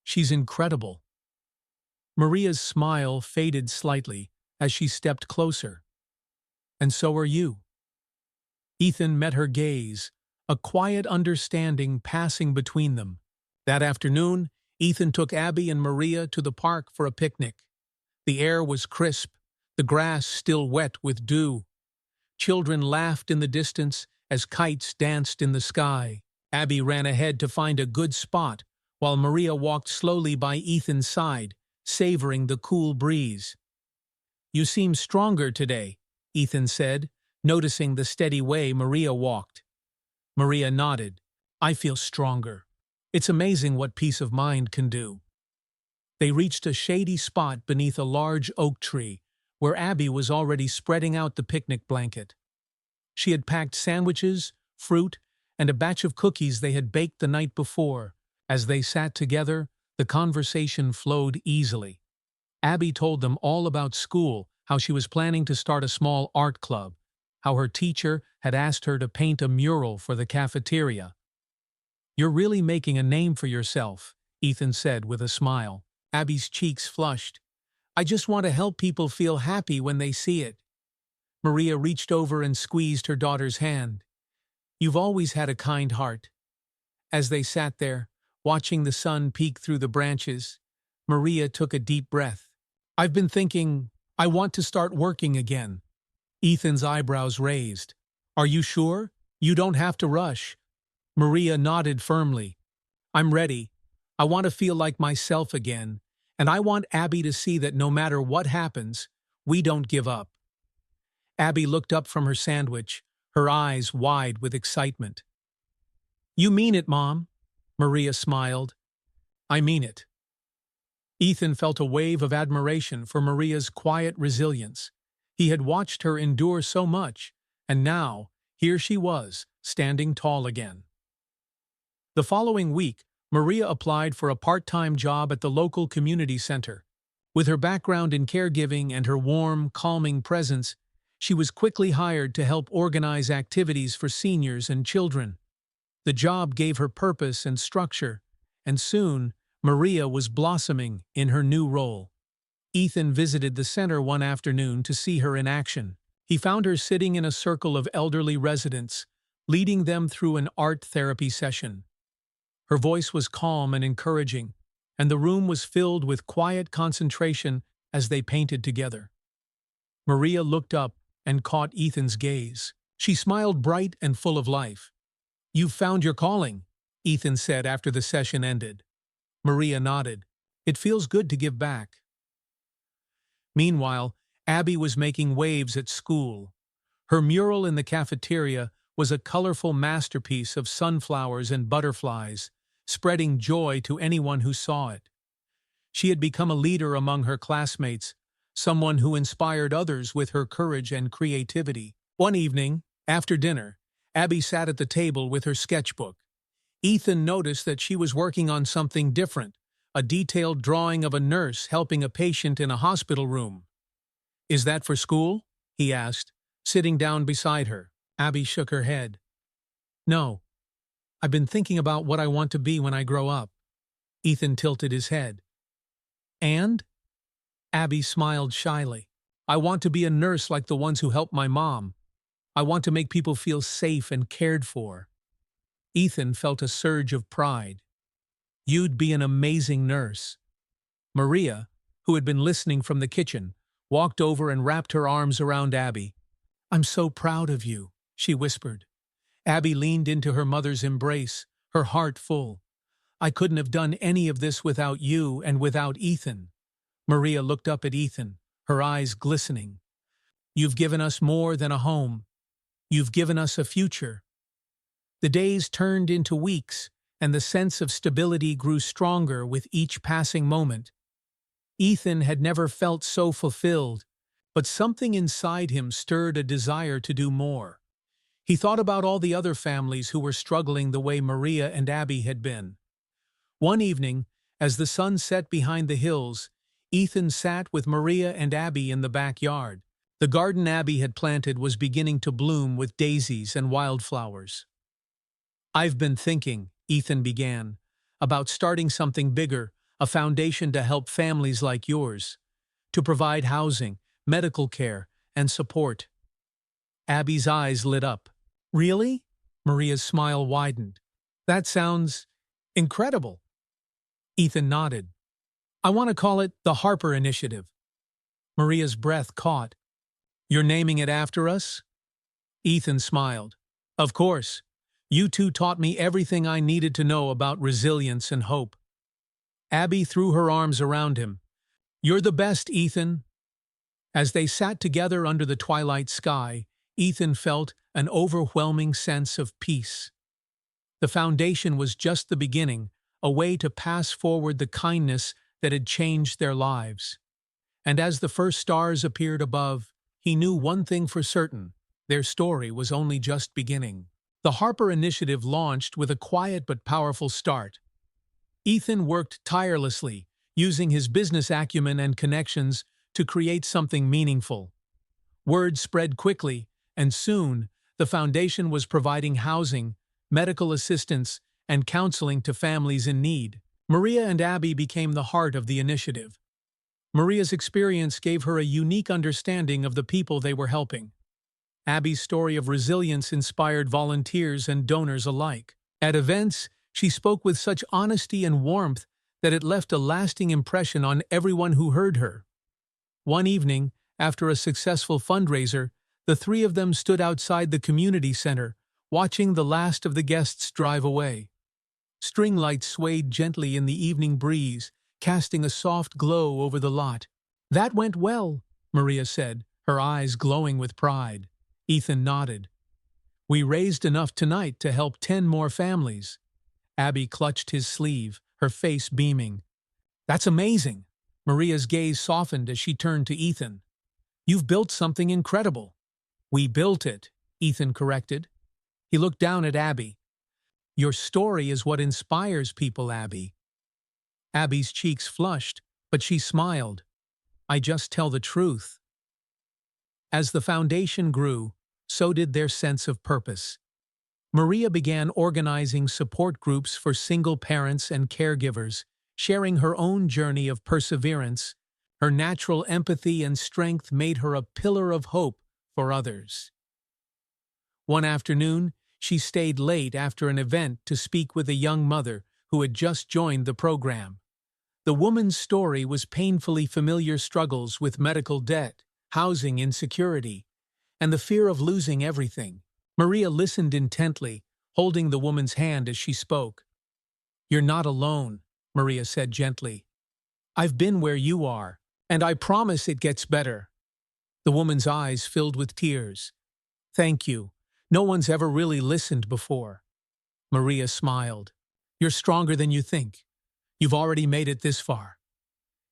Speaker 1: "She's incredible." Maria's smile faded slightly as she stepped closer. "And so are you." Ethan met her gaze, a quiet understanding passing between them. That afternoon, Ethan took Abby and Maria to the park for a picnic. The air was crisp, the grass still wet with dew. Children laughed in the distance as kites danced in the sky. Abby ran ahead to find a good spot, while Maria walked slowly by Ethan's side, savoring the cool breeze. "You seem stronger today," Ethan said, noticing the steady way Maria walked. Maria nodded. "I feel stronger. It's amazing what peace of mind can do." They reached a shady spot beneath a large oak tree, where Abby was already spreading out the picnic blanket. She had packed sandwiches, fruit, and a batch of cookies they had baked the night before. As they sat together, the conversation flowed easily. Abby told them all about school, how she was planning to start a small art club, how her teacher had asked her to paint a mural for the cafeteria. "You're really making a name for yourself," Ethan said with a smile. Abby's cheeks flushed. "I just want to help people feel happy when they see it." Maria reached over and squeezed her daughter's hand. "You've always had a kind heart." As they sat there, watching the sun peek through the branches, Maria took a deep breath. "I've been thinking, I want to start working again." Ethan's eyebrows raised. "Are you sure? You don't have to rush." Maria nodded firmly. "I'm ready. I want to feel like myself again, and I want Abby to see that no matter what happens, we don't give up." Abby looked up from her sandwich, her eyes wide with excitement. "You mean it, Mom?" Maria smiled. "I mean it." Ethan felt a wave of admiration for Maria's quiet resilience. He had watched her endure so much, and now, here she was, standing tall again. The following week, Maria applied for a part-time job at the local community center. With her background in caregiving and her warm, calming presence, she was quickly hired to help organize activities for seniors and children. The job gave her purpose and structure, and soon, Maria was blossoming in her new role. Ethan visited the center one afternoon to see her in action. He found her sitting in a circle of elderly residents, leading them through an art therapy session. Her voice was calm and encouraging, and the room was filled with quiet concentration as they painted together. Maria looked up and caught Ethan's gaze. She smiled bright and full of life. "You've found your calling," Ethan said after the session ended. Maria nodded. "It feels good to give back." Meanwhile, Abby was making waves at school. Her mural in the cafeteria was a colorful masterpiece of sunflowers and butterflies, spreading joy to anyone who saw it. She had become a leader among her classmates, someone who inspired others with her courage and creativity. One evening, after dinner, Abby sat at the table with her sketchbook. Ethan noticed that she was working on something different, a detailed drawing of a nurse helping a patient in a hospital room. "Is that for school?" he asked, sitting down beside her. Abby shook her head. "No. I've been thinking about what I want to be when I grow up." Ethan tilted his head. "And?" Abby smiled shyly. "I want to be a nurse like the ones who helped my mom. I want to make people feel safe and cared for." Ethan felt a surge of pride. You'd be an amazing nurse. Maria, who had been listening from the kitchen, walked over and wrapped her arms around Abby. I'm so proud of you, she whispered. Abby leaned into her mother's embrace, her heart full. I couldn't have done any of this without you and without Ethan. Maria looked up at Ethan, her eyes glistening. You've given us more than a home. You've given us a future. The days turned into weeks, and the sense of stability grew stronger with each passing moment. Ethan had never felt so fulfilled, but something inside him stirred a desire to do more. He thought about all the other families who were struggling the way Maria and Abby had been. One evening, as the sun set behind the hills, Ethan sat with Maria and Abby in the backyard. The garden Abby had planted was beginning to bloom with daisies and wildflowers. I've been thinking, Ethan began, about starting something bigger, a foundation to help families like yours, to provide housing, medical care, and support. Abby's eyes lit up. Really? Maria's smile widened. That sounds incredible. Ethan nodded. I want to call it the Harper Initiative. Maria's breath caught. You're naming it after us? Ethan smiled. Of course. You two taught me everything I needed to know about resilience and hope. Abby threw her arms around him. You're the best, Ethan. As they sat together under the twilight sky, Ethan felt an overwhelming sense of peace. The foundation was just the beginning, a way to pass forward the kindness that had changed their lives. And as the first stars appeared above, he knew one thing for certain: their story was only just beginning. The Harper Initiative launched with a quiet but powerful start. Ethan worked tirelessly, using his business acumen and connections to create something meaningful. Word spread quickly, and soon, the foundation was providing housing, medical assistance, and counseling to families in need. Maria and Abby became the heart of the initiative. Maria's experience gave her a unique understanding of the people they were helping. Abby's story of resilience inspired volunteers and donors alike. At events, she spoke with such honesty and warmth that it left a lasting impression on everyone who heard her. One evening, after a successful fundraiser, the three of them stood outside the community center, watching the last of the guests drive away. String lights swayed gently in the evening breeze, casting a soft glow over the lot. That went well, Maria said, her eyes glowing with pride. Ethan nodded. We raised enough tonight to help 10 more families. Abby clutched his sleeve, her face beaming. That's amazing. Maria's gaze softened as she turned to Ethan. You've built something incredible. We built it, Ethan corrected. He looked down at Abby. Your story is what inspires people, Abby. Abby's cheeks flushed, but she smiled. I just tell the truth. As the foundation grew, so did their sense of purpose. Maria began organizing support groups for single parents and caregivers, sharing her own journey of perseverance. Her natural empathy and strength made her a pillar of hope for others. One afternoon, she stayed late after an event to speak with a young mother who had just joined the program. The woman's story was painfully familiar: struggles with medical debt, housing insecurity, and the fear of losing everything. Maria listened intently, holding the woman's hand as she spoke. You're not alone, Maria said gently. I've been where you are, and I promise it gets better. The woman's eyes filled with tears. Thank you. No one's ever really listened before. Maria smiled. You're stronger than you think. You've already made it this far.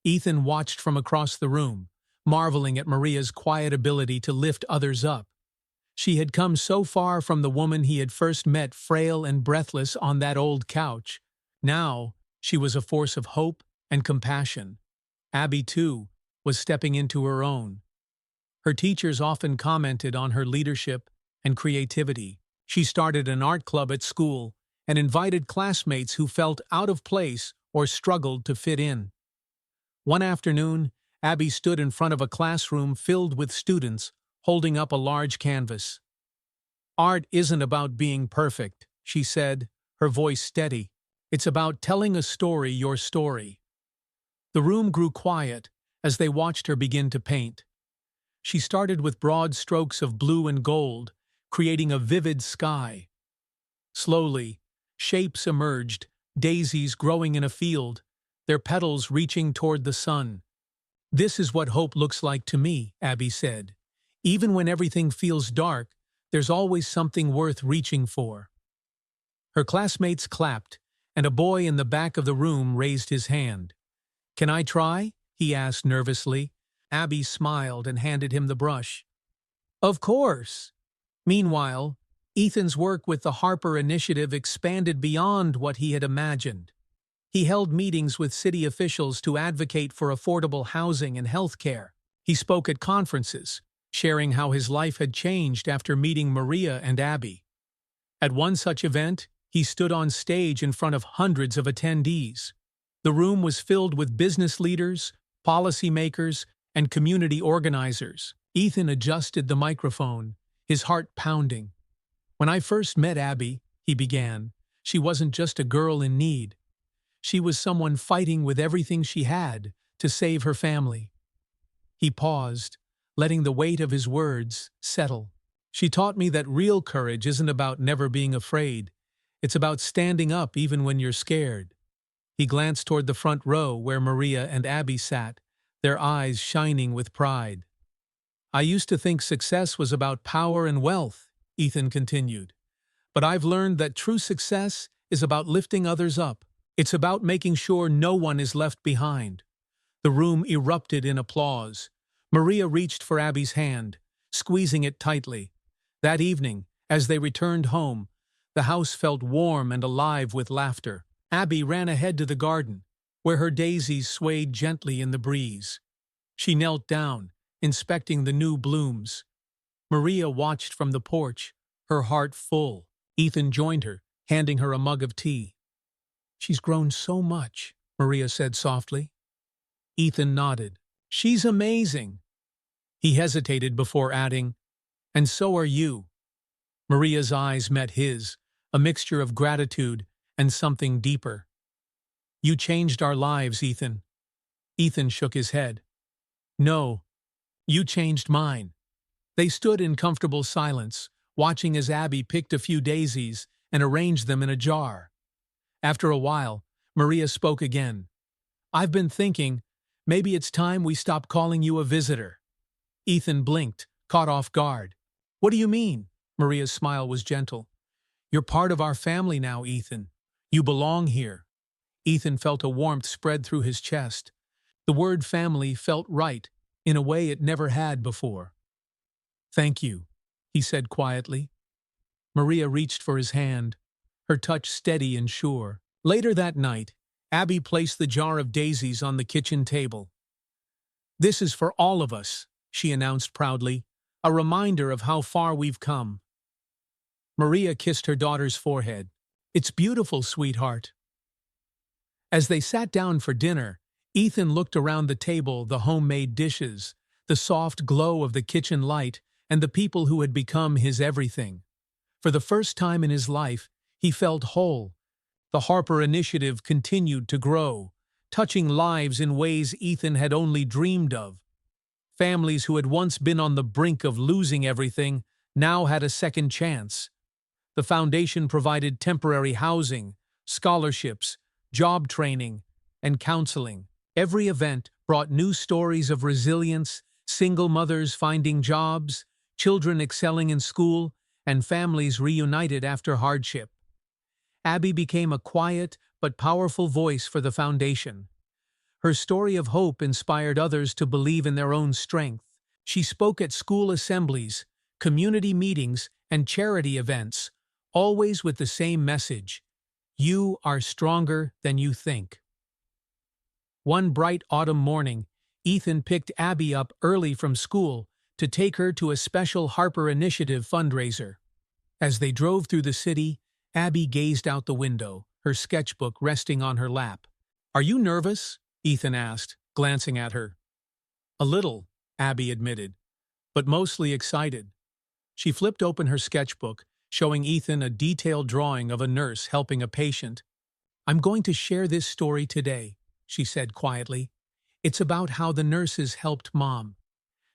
Speaker 1: Ethan watched from across the room, marveling at Maria's quiet ability to lift others up. She had come so far from the woman he had first met, frail and breathless on that old couch. Now, she was a force of hope and compassion. Abby, too, was stepping into her own. Her teachers often commented on her leadership and creativity. She started an art club at school and invited classmates who felt out of place or struggled to fit in. One afternoon, Abby stood in front of a classroom filled with students, holding up a large canvas. Art isn't about being perfect, she said, her voice steady. It's about telling a story, your story. The room grew quiet as they watched her begin to paint. She started with broad strokes of blue and gold, creating a vivid sky. Slowly, shapes emerged, daisies growing in a field, their petals reaching toward the sun. This is what hope looks like to me, Abby said. Even when everything feels dark, there's always something worth reaching for. Her classmates clapped, and a boy in the back of the room raised his hand. Can I try? He asked nervously. Abby smiled and handed him the brush. Of course. Meanwhile, Ethan's work with the Harper Initiative expanded beyond what he had imagined. He held meetings with city officials to advocate for affordable housing and health care. He spoke at conferences, sharing how his life had changed after meeting Maria and Abby. At one such event, he stood on stage in front of hundreds of attendees. The room was filled with business leaders, policymakers, and community organizers. Ethan adjusted the microphone, his heart pounding. When I first met Abby, he began, she wasn't just a girl in need. She was someone fighting with everything she had to save her family. He paused, letting the weight of his words settle. She taught me that real courage isn't about never being afraid. It's about standing up even when you're scared. He glanced toward the front row where Maria and Abby sat, their eyes shining with pride. I used to think success was about power and wealth, Ethan continued. But I've learned that true success is about lifting others up. It's about making sure no one is left behind. The room erupted in applause. Maria reached for Abby's hand, squeezing it tightly. That evening, as they returned home, the house felt warm and alive with laughter. Abby ran ahead to the garden, where her daisies swayed gently in the breeze. She knelt down, inspecting the new blooms. Maria watched from the porch, her heart full. Ethan joined her, handing her a mug of tea. She's grown so much, Maria said softly. Ethan nodded. She's amazing. He hesitated before adding, and so are you. Maria's eyes met his, a mixture of gratitude and something deeper. You changed our lives, Ethan. Ethan shook his head. No, you changed mine. They stood in comfortable silence, watching as Abby picked a few daisies and arranged them in a jar. After a while, Maria spoke again. I've been thinking, maybe it's time we stop calling you a visitor. Ethan blinked, caught off guard. What do you mean? Maria's smile was gentle. You're part of our family now, Ethan. You belong here. Ethan felt a warmth spread through his chest. The word family felt right, in a way it never had before. Thank you, he said quietly. Maria reached for his hand, her touch steady and sure. Later that night, Abby placed the jar of daisies on the kitchen table. This is for all of us, she announced proudly, a reminder of how far we've come. Maria kissed her daughter's forehead. It's beautiful, sweetheart. As they sat down for dinner, Ethan looked around the table, the homemade dishes, the soft glow of the kitchen light, and the people who had become his everything. For the first time in his life, he felt whole. The Harper Initiative continued to grow, touching lives in ways Ethan had only dreamed of. Families who had once been on the brink of losing everything now had a second chance. The foundation provided temporary housing, scholarships, job training, and counseling. Every event brought new stories of resilience, single mothers finding jobs, children excelling in school, and families reunited after hardship. Abby became a quiet but powerful voice for the foundation. Her story of hope inspired others to believe in their own strength. She spoke at school assemblies, community meetings, and charity events, always with the same message: you are stronger than you think. One bright autumn morning, Ethan picked Abby up early from school to take her to a special Harper Initiative fundraiser. As they drove through the city, Abby gazed out the window, her sketchbook resting on her lap. Are you nervous? Ethan asked, glancing at her. A little, Abby admitted, but mostly excited. She flipped open her sketchbook, showing Ethan a detailed drawing of a nurse helping a patient. "I'm going to share this story today," she said quietly. "It's about how the nurses helped Mom.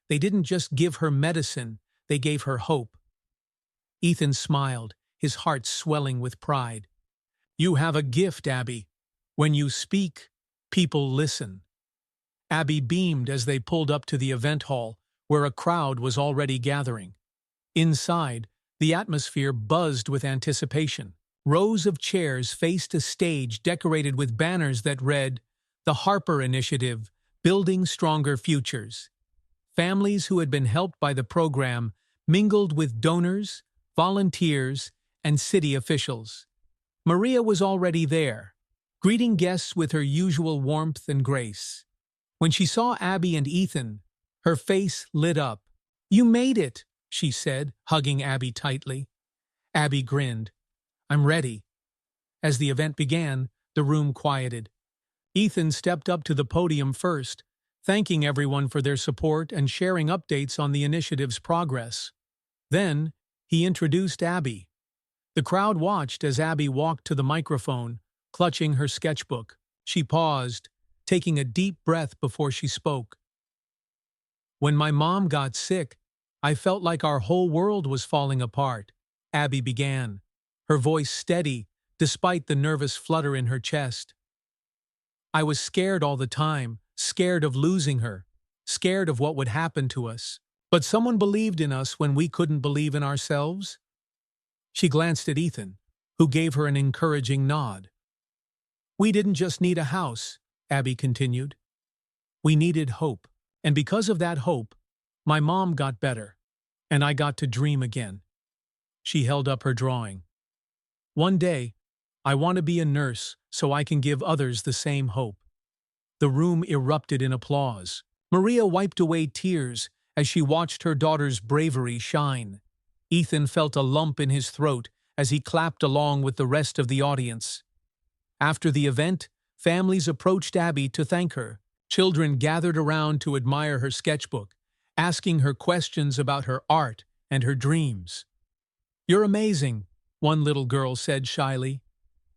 Speaker 1: They didn't just give her medicine, they gave her hope." Ethan smiled, his heart swelling with pride. "You have a gift, Abby. When you speak, people listen." Abby beamed as they pulled up to the event hall, where a crowd was already gathering. Inside, the atmosphere buzzed with anticipation. Rows of chairs faced a stage decorated with banners that read, "The Harper Initiative, Building Stronger Futures." Families who had been helped by the program mingled with donors, volunteers, and city officials. Maria was already there, greeting guests with her usual warmth and grace. When she saw Abby and Ethan, her face lit up. "You made it," she said, hugging Abby tightly. Abby grinned. "I'm ready." As the event began, the room quieted. Ethan stepped up to the podium first, thanking everyone for their support and sharing updates on the initiative's progress. Then, he introduced Abby. The crowd watched as Abby walked to the microphone, clutching her sketchbook. She paused, taking a deep breath before she spoke. "When my mom got sick, I felt like our whole world was falling apart," Abby began, her voice steady despite the nervous flutter in her chest. "I was scared all the time, scared of losing her, scared of what would happen to us. But someone believed in us when we couldn't believe in ourselves." She glanced at Ethan, who gave her an encouraging nod. "We didn't just need a house," Abby continued. "We needed hope. And because of that hope, my mom got better, and I got to dream again." She held up her drawing. "One day, I want to be a nurse so I can give others the same hope." The room erupted in applause. Maria wiped away tears as she watched her daughter's bravery shine. Ethan felt a lump in his throat as he clapped along with the rest of the audience. After the event, families approached Abby to thank her. Children gathered around to admire her sketchbook, asking her questions about her art and her dreams. "You're amazing," one little girl said shyly.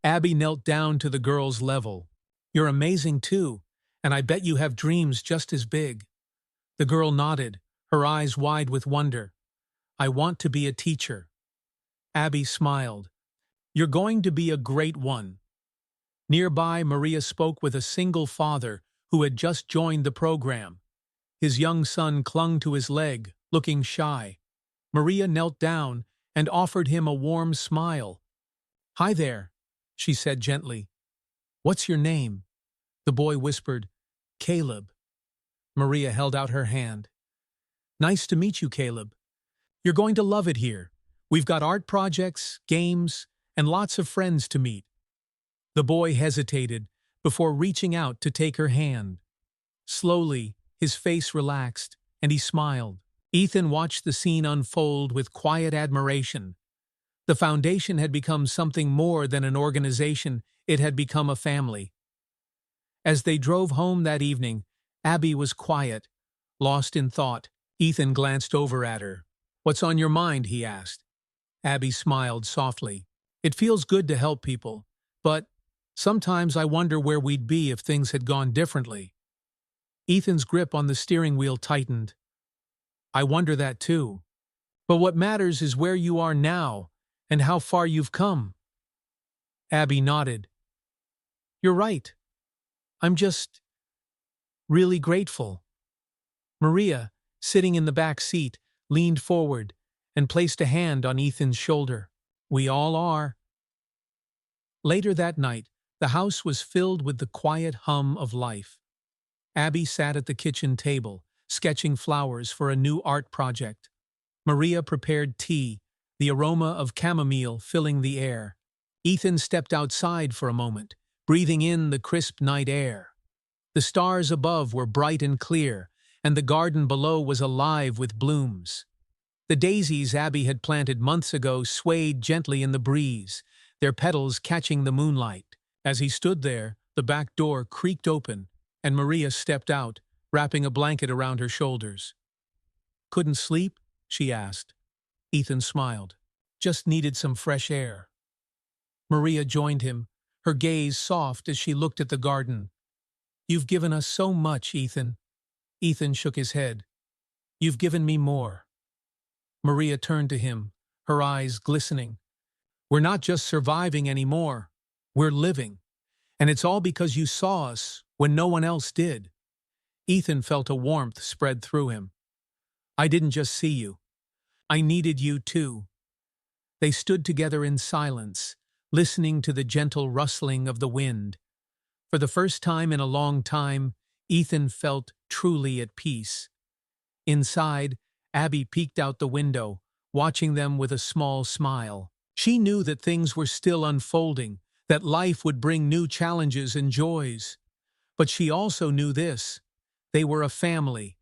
Speaker 1: Abby knelt down to the girl's level. "You're amazing too, and I bet you have dreams just as big." The girl nodded, her eyes wide with wonder. "I want to be a teacher." Abby smiled. "You're going to be a great one." Nearby, Maria spoke with a single father who had just joined the program. His young son clung to his leg, looking shy. Maria knelt down and offered him a warm smile. "Hi there," she said gently. "What's your name?" The boy whispered, "Caleb." Maria held out her hand. "Nice to meet you, Caleb. You're going to love it here. We've got art projects, games, and lots of friends to meet." The boy hesitated before reaching out to take her hand. Slowly, his face relaxed, and he smiled. Ethan watched the scene unfold with quiet admiration. The foundation had become something more than an organization, it had become a family. As they drove home that evening, Abby was quiet, lost in thought. Ethan glanced over at her. "What's on your mind?" he asked. Abby smiled softly. "It feels good to help people, but sometimes I wonder where we'd be if things had gone differently." Ethan's grip on the steering wheel tightened. "I wonder that too. But what matters is where you are now and how far you've come." Abby nodded. "You're right. I'm just really grateful." Maria, sitting in the back seat, leaned forward and placed a hand on Ethan's shoulder. "We all are." Later that night, the house was filled with the quiet hum of life. Abby sat at the kitchen table, sketching flowers for a new art project. Maria prepared tea, the aroma of chamomile filling the air. Ethan stepped outside for a moment, breathing in the crisp night air. The stars above were bright and clear, and the garden below was alive with blooms. The daisies Abby had planted months ago swayed gently in the breeze, their petals catching the moonlight. As he stood there, the back door creaked open, and Maria stepped out, wrapping a blanket around her shoulders. "Couldn't sleep?" she asked. Ethan smiled. Just needed some fresh air. Maria joined him, her gaze soft as she looked at the garden. You've given us so much, Ethan. Ethan shook his head. You've given me more. Maria turned to him, her eyes glistening. We're not just surviving anymore. We're living. And it's all because you saw us when no one else did. Ethan felt a warmth spread through him. I didn't just see you. I needed you too. They stood together in silence, listening to the gentle rustling of the wind. For the first time in a long time, Ethan felt truly at peace. Inside, Abby peeked out the window, watching them with a small smile. She knew that things were still unfolding, that life would bring new challenges and joys. But she also knew this: they were a family,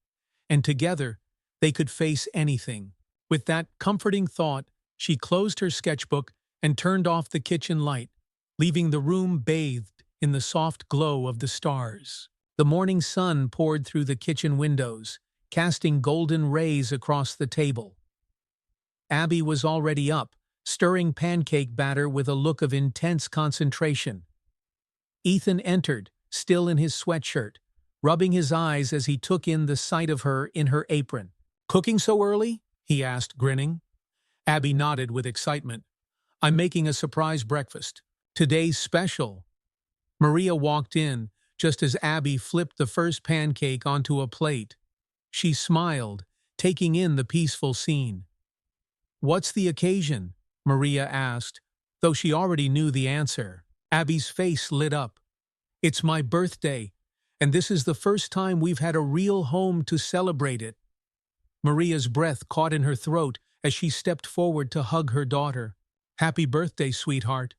Speaker 1: and together they could face anything. With that comforting thought, she closed her sketchbook and turned off the kitchen light, leaving the room bathed in the soft glow of the stars. The morning sun poured through the kitchen windows, casting golden rays across the table. Abby was already up, stirring pancake batter with a look of intense concentration. Ethan entered, still in his sweatshirt, rubbing his eyes as he took in the sight of her in her apron. "Cooking so early?" he asked, grinning. Abby nodded with excitement. "I'm making a surprise breakfast. Today's special." Maria walked in, just as Abby flipped the first pancake onto a plate. She smiled, taking in the peaceful scene. "What's the occasion?" Maria asked, though she already knew the answer. Abby's face lit up. "It's my birthday, and this is the first time we've had a real home to celebrate it." Maria's breath caught in her throat as she stepped forward to hug her daughter. "Happy birthday, sweetheart."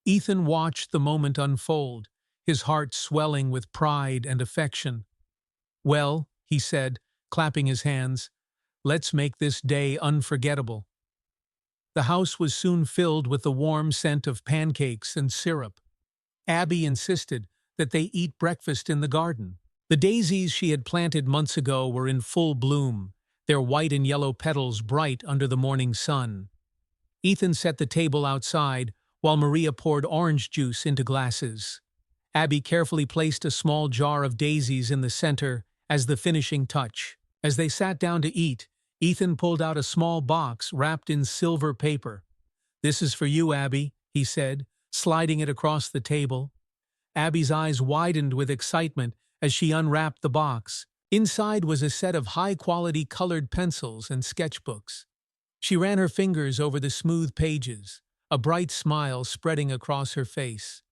Speaker 1: Ethan watched the moment unfold, his heart swelling with pride and affection. "Well," he said, clapping his hands, "let's make this day unforgettable." The house was soon filled with the warm scent of pancakes and syrup. Abby insisted that they eat breakfast in the garden. The daisies she had planted months ago were in full bloom, their white and yellow petals bright under the morning sun. Ethan set the table outside, while Maria poured orange juice into glasses. Abby carefully placed a small jar of daisies in the center as the finishing touch. As they sat down to eat, Ethan pulled out a small box wrapped in silver paper. "This is for you, Abby," he said, sliding it across the table. Abby's eyes widened with excitement as she unwrapped the box. Inside was a set of high-quality colored pencils and sketchbooks. She ran her fingers over the smooth pages, a bright smile spreading across her face.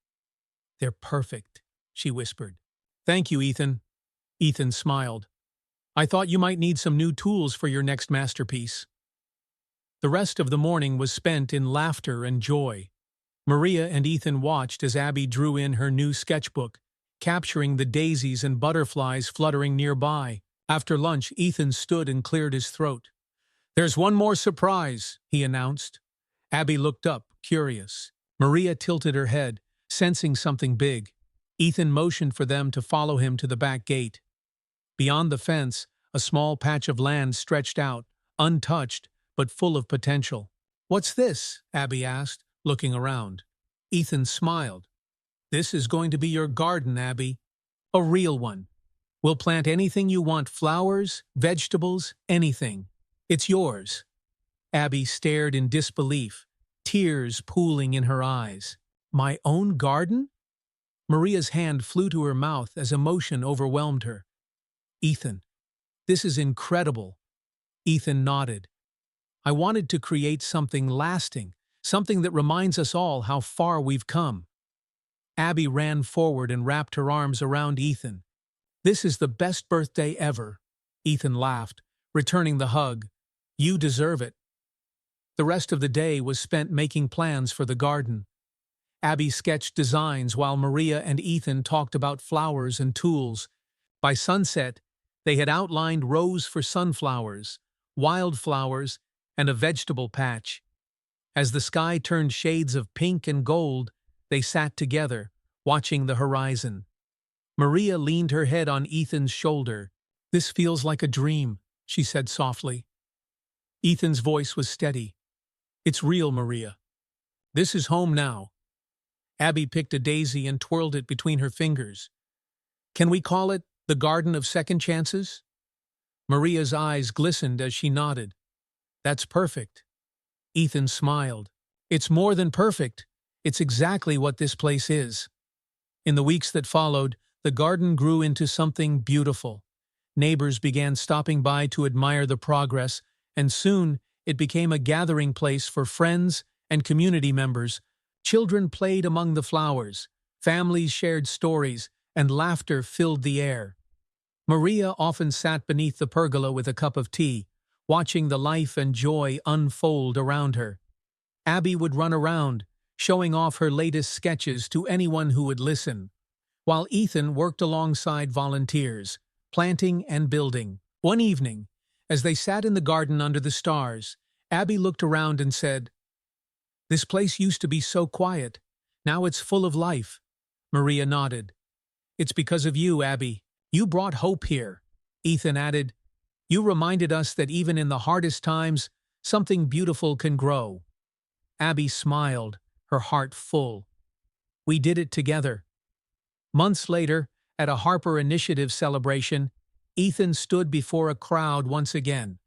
Speaker 1: "They're perfect," she whispered. "Thank you, Ethan." Ethan smiled. "I thought you might need some new tools for your next masterpiece." The rest of the morning was spent in laughter and joy. Maria and Ethan watched as Abby drew in her new sketchbook, capturing the daisies and butterflies fluttering nearby. After lunch, Ethan stood and cleared his throat. "There's one more surprise," he announced. Abby looked up, curious. Maria tilted her head, sensing something big. Ethan motioned for them to follow him to the back gate. Beyond the fence, a small patch of land stretched out, untouched, but full of potential. "What's this?" Abby asked, looking around. Ethan smiled. "This is going to be your garden, Abby. A real one. We'll plant anything you want, flowers, vegetables, anything. It's yours." Abby stared in disbelief, tears pooling in her eyes. "My own garden?" Maria's hand flew to her mouth as emotion overwhelmed her. "Ethan, this is incredible." Ethan nodded. "I wanted to create something lasting, something that reminds us all how far we've come." Abby ran forward and wrapped her arms around Ethan. "This is the best birthday ever." Ethan laughed, returning the hug. "You deserve it." The rest of the day was spent making plans for the garden. Abby sketched designs while Maria and Ethan talked about flowers and tools. By sunset, they had outlined rows for sunflowers, wildflowers, and a vegetable patch. As the sky turned shades of pink and gold, they sat together, watching the horizon. Maria leaned her head on Ethan's shoulder. "This feels like a dream," she said softly. Ethan's voice was steady. It's real, Maria. This is home now. Abby picked a daisy and twirled it between her fingers. Can we call it the Garden of Second Chances? Maria's eyes glistened as she nodded. That's perfect. Ethan smiled. It's more than perfect. It's exactly what this place is. In the weeks that followed, the garden grew into something beautiful. Neighbors began stopping by to admire the progress, and soon it became a gathering place for friends and community members. Children played among the flowers, families shared stories, and laughter filled the air. Maria often sat beneath the pergola with a cup of tea, watching the life and joy unfold around her. Abby would run around, showing off her latest sketches to anyone who would listen, while Ethan worked alongside volunteers, planting and building. One evening, as they sat in the garden under the stars, Abby looked around and said, "This place used to be so quiet. Now it's full of life." Maria nodded. "It's because of you, Abby. You brought hope here." Ethan added, "You reminded us that even in the hardest times, something beautiful can grow." Abby smiled, her heart full. "We did it together." Months later, at a Harper Initiative celebration, Ethan stood before a crowd once again.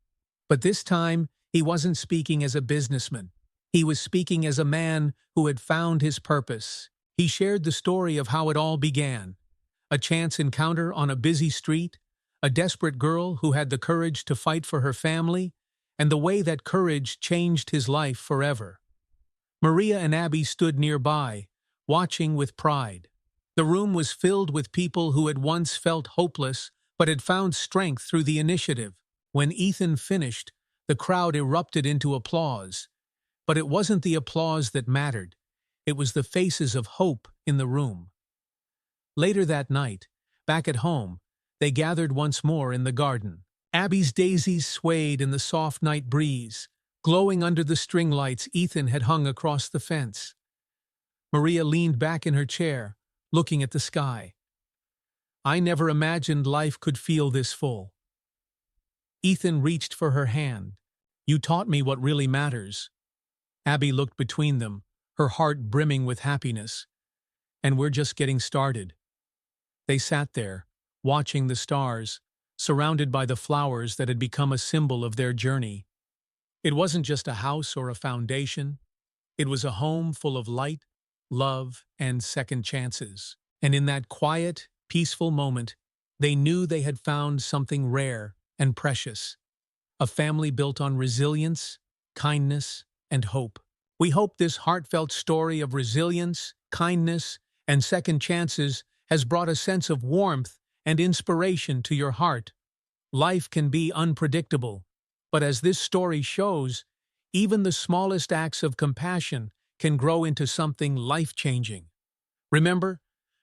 Speaker 1: But this time, he wasn't speaking as a businessman. He was speaking as a man who had found his purpose. He shared the story of how it all began. A chance encounter on a busy street, a desperate girl who had the courage to fight for her family, and the way that courage changed his life forever. Maria and Abby stood nearby, watching with pride. The room was filled with people who had once felt hopeless but had found strength through the initiative. When Ethan finished, the crowd erupted into applause. But it wasn't the applause that mattered. It was the faces of hope in the room. Later that night, back at home, they gathered once more in the garden. Abby's daisies swayed in the soft night breeze, glowing under the string lights Ethan had hung across the fence. Maria leaned back in her chair, looking at the sky. "I never imagined life could feel this full." Ethan reached for her hand. "You taught me what really matters." Abby looked between them, her heart brimming with happiness. "And we're just getting started." They sat there, watching the stars, surrounded by the flowers that had become a symbol of their journey. It wasn't just a house or a foundation. It was a home full of light, love, and second chances. And in that quiet, peaceful moment, they knew they had found something rare and precious. A family built on resilience, kindness, and hope. We hope this heartfelt story of resilience, kindness, and second chances has brought a sense of warmth and inspiration to your heart. Life can be unpredictable, but as this story shows, even the smallest acts of compassion can grow into something life-changing. Remember,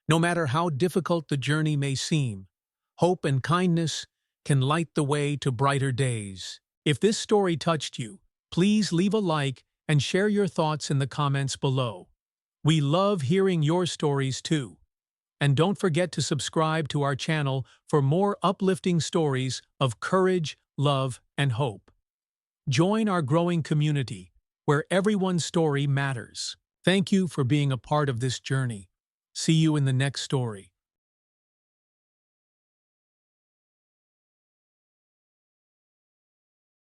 Speaker 1: no matter how difficult the journey may seem, hope and kindness can light the way to brighter days. If this story touched you, please leave a like and share your thoughts in the comments below. We love hearing your stories too. And don't forget to subscribe to our channel for more uplifting stories of courage, love, and hope. Join our growing community, where everyone's story matters. Thank you for being a part of this journey. See you in the next story.